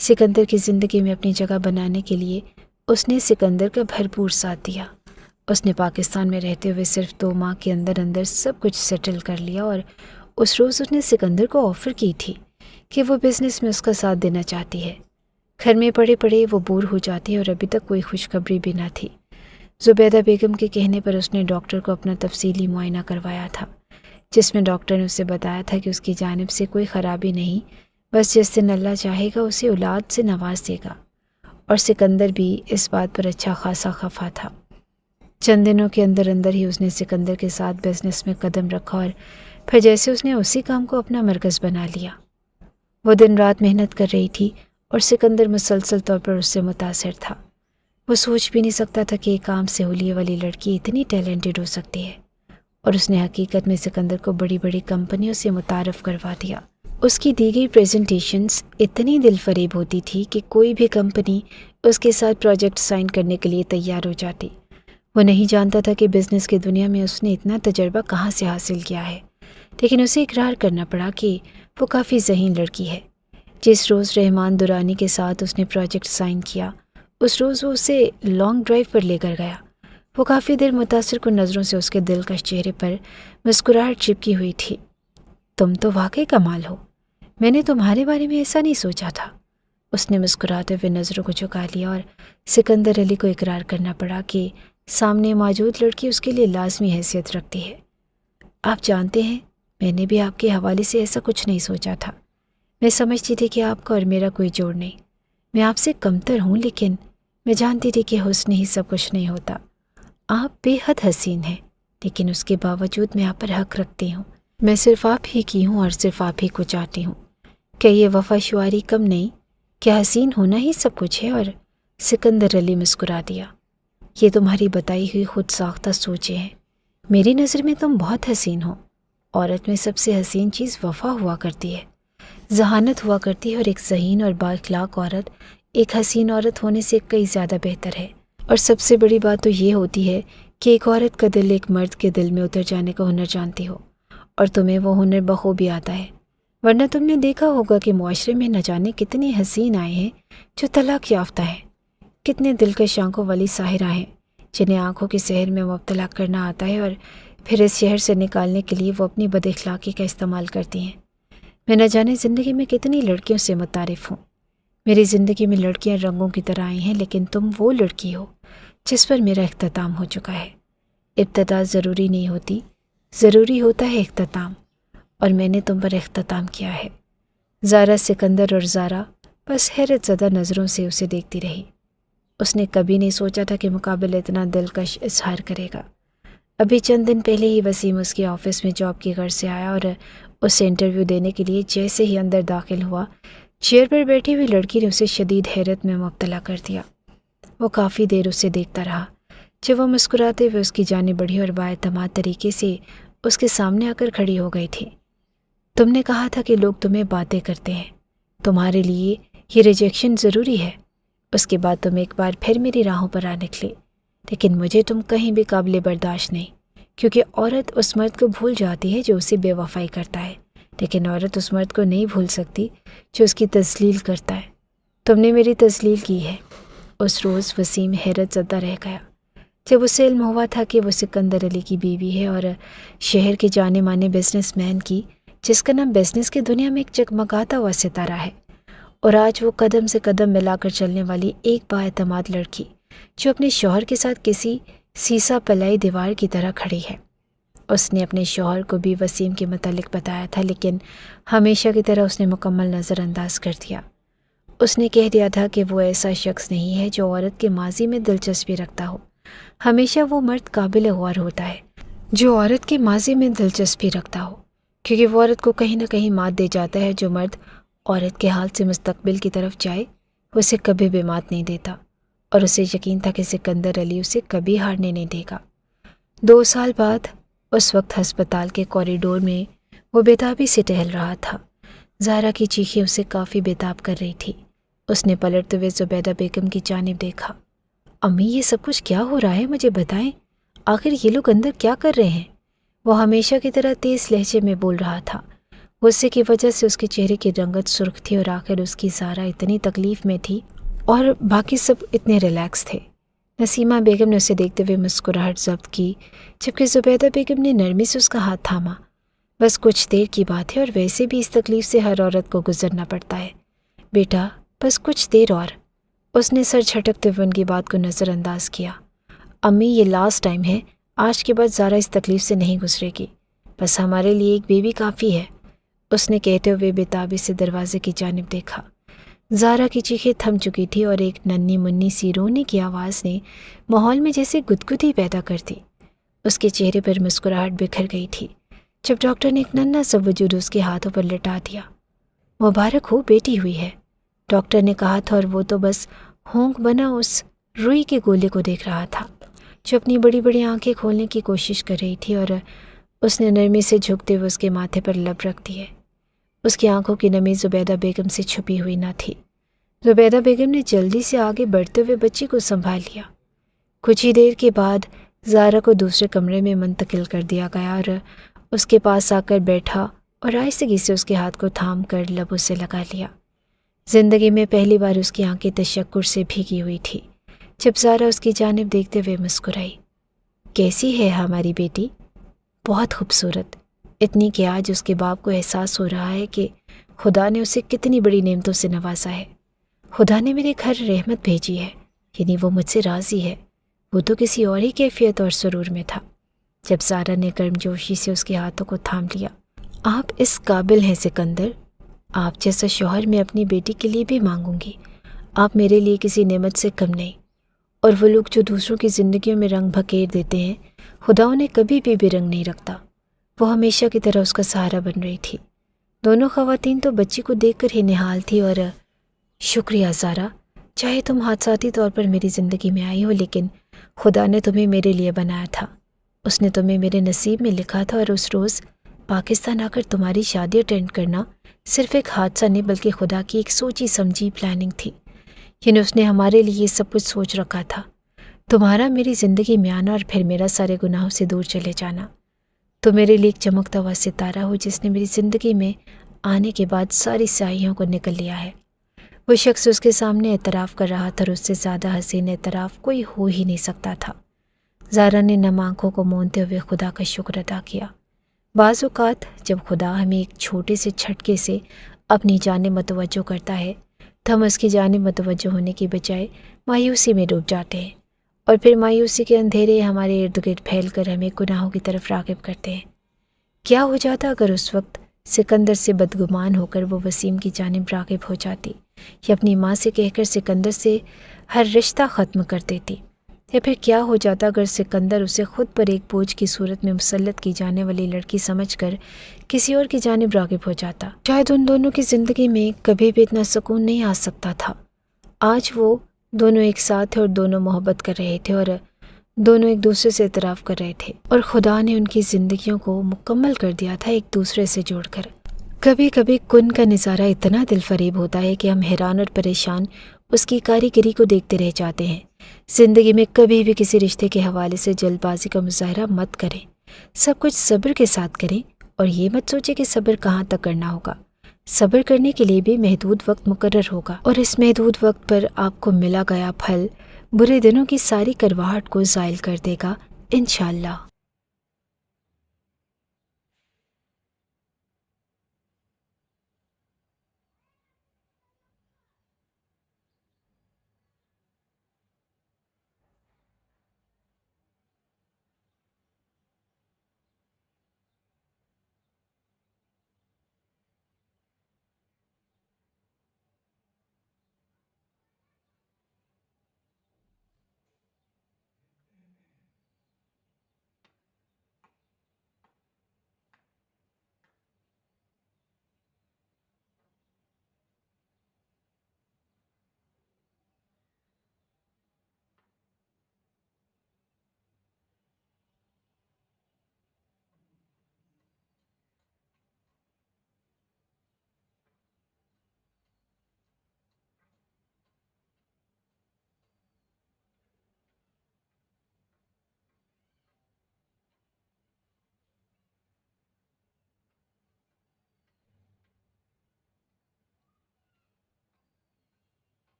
سکندر کی زندگی میں اپنی جگہ بنانے کے لیے اس نے سکندر کا بھرپور ساتھ دیا۔ اس نے پاکستان میں رہتے ہوئے صرف 2 ماہ کے اندر سب کچھ سیٹل کر لیا اور اس روز اس نے سکندر کو آفر کی تھی کہ وہ بزنس میں اس کا ساتھ دینا چاہتی ہے۔ گھر میں پڑے پڑے وہ بور ہو جاتی اور ابھی تک کوئی خوشخبری بھی نہ تھی۔ زبیدہ بیگم کے کہنے پر اس نے ڈاکٹر کو اپنا تفصیلی معائنہ کروایا تھا، جس میں ڈاکٹر نے اسے بتایا تھا کہ اس کی جانب سے کوئی خرابی نہیں، بس جس دن اللہ چاہے گا اسے اولاد سے نواز دے گا، اور سکندر بھی اس بات پر اچھا خاصا خفا تھا۔ چند دنوں کے اندر ہی اس نے سکندر کے ساتھ بزنس میں قدم رکھا اور پھر جیسے اس نے اسی کام کو اپنا مرکز بنا لیا۔ وہ دن رات محنت کر رہی تھی اور سکندر مسلسل طور پر اس سے متاثر تھا۔ وہ سوچ بھی نہیں سکتا تھا کہ ایک عام سے حلیے والی لڑکی اتنی ٹیلنٹڈ ہو سکتی ہے، اور اس نے حقیقت میں سکندر کو بڑی بڑی کمپنیوں سے متعارف کروا دیا۔ اس کی دی گئی پریزنٹیشنز اتنی دل فریب ہوتی تھی کہ کوئی بھی کمپنی اس کے ساتھ پروجیکٹ سائن کرنے کے لیے تیار ہو جاتی۔ وہ نہیں جانتا تھا کہ بزنس کی دنیا میں اس نے اتنا تجربہ کہاں سے حاصل کیا ہے، لیکن اسے اقرار کرنا پڑا کہ وہ کافی ذہین لڑکی ہے۔ جس روز رحمان درانی کے ساتھ اس نے پروجیکٹ سائن کیا، اس روز وہ اسے لانگ ڈرائیو پر لے کر گیا۔ وہ کافی دیر متاثر کن نظروں سے اس کے دلکش چہرے پر مسکراہٹ چپکی ہوئی تھی۔ تم تو واقعی کمال ہو، میں نے تمہارے بارے میں ایسا نہیں سوچا تھا۔ اس نے مسکراتے ہوئے نظروں کو جھکا لیا اور سکندر علی کو اقرار کرنا پڑا کہ سامنے موجود لڑکی اس کے لیے لازمی حیثیت رکھتی ہے۔ آپ جانتے ہیں، میں نے بھی آپ کے حوالے سے ایسا کچھ نہیں سوچا تھا۔ میں سمجھتی تھی کہ آپ کا اور میرا کوئی جوڑ نہیں، میں آپ سے کمتر ہوں، لیکن میں جانتی تھی کہ حسن ہی سب کچھ نہیں ہوتا۔ آپ بے حد حسین ہیں، لیکن اس کے باوجود میں آپ پر حق رکھتی ہوں۔ میں صرف آپ ہی کی ہوں اور صرف آپ ہی کو چاہتی ہوں۔ کیا یہ وفا شعاری کم نہیں؟ کیا حسین ہونا ہی سب کچھ ہے؟ اور سکندر علی مسکرا دیا۔ یہ تمہاری بتائی ہوئی خود ساختہ سوچیں ہیں۔ میری نظر میں تم بہت حسین ہو۔ عورت میں سب سے حسین چیز وفا ہوا کرتی ہے، ذہانت ہوا کرتی ہے، اور ایک ذہین اور با اخلاق عورت ایک حسین عورت ہونے سے کئی زیادہ بہتر ہے۔ اور سب سے بڑی بات تو یہ ہوتی ہے کہ ایک عورت کا دل ایک مرد کے دل میں اتر جانے کا ہنر جانتی ہو، اور تمہیں وہ ہنر بخوبی آتا ہے۔ ورنہ تم نے دیکھا ہوگا کہ معاشرے میں نہ جانے کتنی حسین آئے ہیں جو طلاق یافتہ ہیں، کتنے دلکش آنکھوں والی ساحرہ ہیں جنہیں آنکھوں کے سحر میں مبتلا کرنا آتا ہے، اور پھر اس شہر سے نکالنے کے لیے وہ اپنی بد اخلاقی کا استعمال کرتی ہیں۔ میں نہ جانے زندگی میں کتنی لڑکیوں سے متعارف ہوں۔ میری زندگی میں لڑکیاں رنگوں کی طرح آئی ہیں، لیکن تم وہ لڑکی ہو جس پر میرا اختتام ہو چکا ہے۔ ابتدا ضروری نہیں ہوتی، ضروری ہوتا ہے اختتام، اور میں نے تم پر اختتام کیا ہے۔ زارا سکندر اور زارا بس حیرت زدہ نظروں سے اسے دیکھتی رہی۔ اس نے کبھی نہیں سوچا تھا کہ مقابل اتنا دلکش اظہار کرے گا۔ ابھی چند دن پہلے ہی وسیم اس کے آفس میں جاب کی غرض سے آیا اور اسے انٹرویو دینے کے لیے جیسے ہی اندر داخل ہوا، چیئر پر بیٹھی ہوئی لڑکی نے اسے شدید حیرت میں مبتلا کر دیا۔ وہ کافی دیر اسے دیکھتا رہا۔ جب وہ مسکراتے ہوئے اس کی جانب بڑھی اور بااعتماد طریقے سے اس کے سامنے آ کر کھڑی ہو گئی تھی۔ تم نے کہا تھا کہ لوگ تمہیں باتیں کرتے ہیں، تمہارے لیے یہ ریجیکشن ضروری ہے۔ اس کے بعد تم ایک بار پھر میری راہوں پر آ نکلے، لیکن مجھے تم کہیں بھی قابل برداشت نہیں، کیونکہ عورت اس مرد کو بھول جاتی ہے جو اسے بے وفائی کرتا ہے، لیکن عورت اس مرد کو نہیں بھول سکتی جو اس کی تذلیل کرتا ہے۔ تم نے میری تذلیل کی ہے۔ اس روز وسیم حیرت زدہ رہ گیا جب اسے علم ہوا تھا کہ وہ سکندر علی کی بیوی ہے اور شہر کے جانے مانے بزنس مین کی، جس کا نام بزنس کی دنیا میں ایک چکمکاتا ہوا ستارہ ہے، اور آج وہ قدم سے قدم ملا کر چلنے والی ایک بااعتماد لڑکی جو اپنے شوہر کے ساتھ کسی سیسا پلائی دیوار کی طرح کھڑی ہے۔ اس نے اپنے شوہر کو بھی وسیم کے متعلق بتایا تھا، لیکن ہمیشہ کی طرح اس نے مکمل نظر انداز کر دیا۔ اس نے کہہ دیا تھا کہ وہ ایسا شخص نہیں ہے جو عورت کے ماضی میں دلچسپی رکھتا ہو۔ ہمیشہ وہ مرد قابل غور ہوتا ہے جو عورت کے ماضی میں دلچسپی رکھتا ہو، کیونکہ وہ عورت کو کہیں نہ کہیں مات دے جاتا ہے۔ جو مرد عورت کے حال سے مستقبل کی طرف جائے وہ اسے کبھی بھی مات نہیں دیتا، اور اسے یقین تھا کہ سکندر علی اسے کبھی ہارنے نہیں دے گا۔ 2 سال بعد اس وقت ہسپتال کے کوریڈور میں وہ بےتابی سے ٹہل رہا تھا۔ زہرا کی چیخیں اسے کافی بےتاب کر رہی تھی۔ اس نے پلٹتے ہوئے زبیدہ بیگم کی جانب دیکھا۔ امی، یہ سب کچھ کیا ہو رہا ہے؟ مجھے بتائیں، آخر یہ لوگ اندر کیا کر رہے ہیں؟ وہ ہمیشہ کی طرح تیز لہجے میں بول رہا تھا۔ غصے کی وجہ سے اس کے چہرے کی رنگت سرخ تھی، اور آخر اس کی زہرا اتنی تکلیف میں تھی اور باقی سب اتنے ریلیکس تھے۔ نسیمہ بیگم نے اسے دیکھتے ہوئے مسکراہٹ ضبط کی، جبکہ زبیدہ بیگم نے نرمی سے اس کا ہاتھ تھاما۔ بس کچھ دیر کی بات ہے، اور ویسے بھی اس تکلیف سے ہر عورت کو گزرنا پڑتا ہے بیٹا، بس کچھ دیر اور۔ اس نے سر جھٹکتے ہوئے ان کی بات کو نظر انداز کیا۔ امی، یہ لاسٹ ٹائم ہے، آج کے بعد زہرا اس تکلیف سے نہیں گزرے گی، بس ہمارے لیے ایک بیوی کافی ہے۔ اس نے کہتے ہوئے بےتابی سے دروازے کی جانب دیکھا۔ زہرا کی چیخیں تھم چکی تھی، اور ایک ننھی منی سی رونے کی آواز نے ماحول میں جیسے گدگدی پیدا کر دی۔ اس کے چہرے پر مسکراہٹ بکھر گئی تھی جب ڈاکٹر نے ایک ننھا سا وجود اس کے ہاتھوں پر لٹا دیا۔ مبارک ہو، بیٹی ہوئی ہے، ڈاکٹر نے کہا تھا، اور وہ تو بس ہونک بنا اس روئی کے گولے کو دیکھ رہا تھا جو اپنی بڑی بڑی آنکھیں کھولنے کی کوشش کر رہی تھی، اور اس نے نرمی سے جھکتے ہوئے اس کے ماتھے پر لب رکھ دیے۔ اس کی آنکھوں کی نمی زبیدہ بیگم سے چھپی ہوئی نہ تھی۔ زبیدہ بیگم نے جلدی سے آگے بڑھتے ہوئے بچی کو سنبھال لیا۔ کچھ ہی دیر کے بعد زہرا کو دوسرے کمرے میں منتقل کر دیا گیا، اور اس کے پاس آ کر بیٹھا اور آہستگی سے اس کے ہاتھ کو تھام کر لبوں سے لگا لیا۔ زندگی میں پہلی بار اس کی آنکھیں تشکر سے بھیگی ہوئی تھی جب زہرا اس کی جانب دیکھتے ہوئے مسکرائی۔ کیسی ہے ہماری بیٹی؟ بہت خوبصورت، اتنی کہ آج اس کے باپ کو احساس ہو رہا ہے کہ خدا نے اسے کتنی بڑی نعمتوں سے نوازا ہے۔ خدا نے میرے گھر رحمت بھیجی ہے، یعنی وہ مجھ سے راضی ہے۔ وہ تو کسی اور ہی کیفیت اور سرور میں تھا جب زہرا نے گرم جوشی سے اس کے ہاتھوں کو تھام لیا۔ آپ اس قابل ہیں سکندر، آپ جیسا شوہر میں اپنی بیٹی کے لیے بھی مانگوں گی۔ آپ میرے لیے کسی نعمت سے کم نہیں، اور وہ لوگ جو دوسروں کی زندگیوں میں رنگ بکھیر دیتے ہیں، خدا انہیں کبھی بھی رنگ نہیں رکھتا۔ وہ ہمیشہ کی طرح اس کا سہارا بن رہی تھی۔ دونوں خواتین تو بچی کو دیکھ کر ہی نہال تھی، اور شکریہ زہرا، چاہے تم حادثاتی طور پر میری زندگی میں آئی ہو، لیکن خدا نے تمہیں میرے لیے بنایا تھا۔ اس نے تمہیں میرے نصیب میں لکھا تھا، اور اس روز پاکستان آ کر تمہاری شادی اٹینڈ کرنا صرف ایک حادثہ نہیں بلکہ خدا کی ایک سوچی سمجھی پلاننگ تھی، یعنی اس نے ہمارے لیے یہ سب کچھ سوچ رکھا تھا، تمہارا میری زندگی میں آنا اور پھر میرا سارے گناہوں سے دور چلے جانا۔ تو میرے لیے ایک چمکتا ہوا ستارہ ہو جس نے میری زندگی میں آنے کے بعد ساری سیاہیوں کو نکل لیا ہے۔ وہ شخص اس کے سامنے اعتراف کر رہا تھا، اور اس سے زیادہ حسین اعتراف کوئی ہو ہی نہیں سکتا تھا۔ زہرا نے نم آنکھوں کو مونتے ہوئے خدا کا شکر ادا کیا۔ بعض اوقات جب خدا ہمیں ایک چھوٹے سے جھٹکے سے اپنی جانب متوجہ کرتا ہے تو ہم اس کی جانب متوجہ ہونے کی بجائے مایوسی میں ڈوب جاتے ہیں، اور پھر مایوسی کے اندھیرے ہمارے ارد گرد پھیل کر ہمیں گناہوں کی طرف راغب کرتے ہیں۔ کیا ہو جاتا اگر اس وقت سکندر سے بدگمان ہو کر وہ وسیم کی جانب راغب ہو جاتی، یا اپنی ماں سے کہہ کر سکندر سے ہر رشتہ ختم کر دیتی؟ یا پھر کیا ہو جاتا اگر سکندر اسے خود پر ایک بوجھ کی صورت میں مسلط کی جانے والی لڑکی سمجھ کر کسی اور کی جانب راغب ہو جاتا؟ شاید ان دونوں کی زندگی میں کبھی بھی اتنا سکون نہیں آ سکتا تھا۔ آج وہ دونوں ایک ساتھ تھے اور دونوں محبت کر رہے تھے اور دونوں ایک دوسرے سے اعتراف کر رہے تھے، اور خدا نے ان کی زندگیوں کو مکمل کر دیا تھا ایک دوسرے سے جوڑ کر۔ کبھی کبھی کن کا نظارہ اتنا دل فریب ہوتا ہے کہ ہم حیران اور پریشان اس کی کاریگری کو دیکھتے رہ جاتے ہیں۔ زندگی میں کبھی بھی کسی رشتے کے حوالے سے جلد بازی کا مظاہرہ مت کریں، سب کچھ صبر کے ساتھ کریں، اور یہ مت سوچیں کہ صبر کہاں تک کرنا ہوگا۔ صبر کرنے کے لیے بھی محدود وقت مقرر ہوگا، اور اس محدود وقت پر آپ کو ملا گیا پھل برے دنوں کی ساری کرواہٹ کو زائل کر دے گا انشاءاللہ۔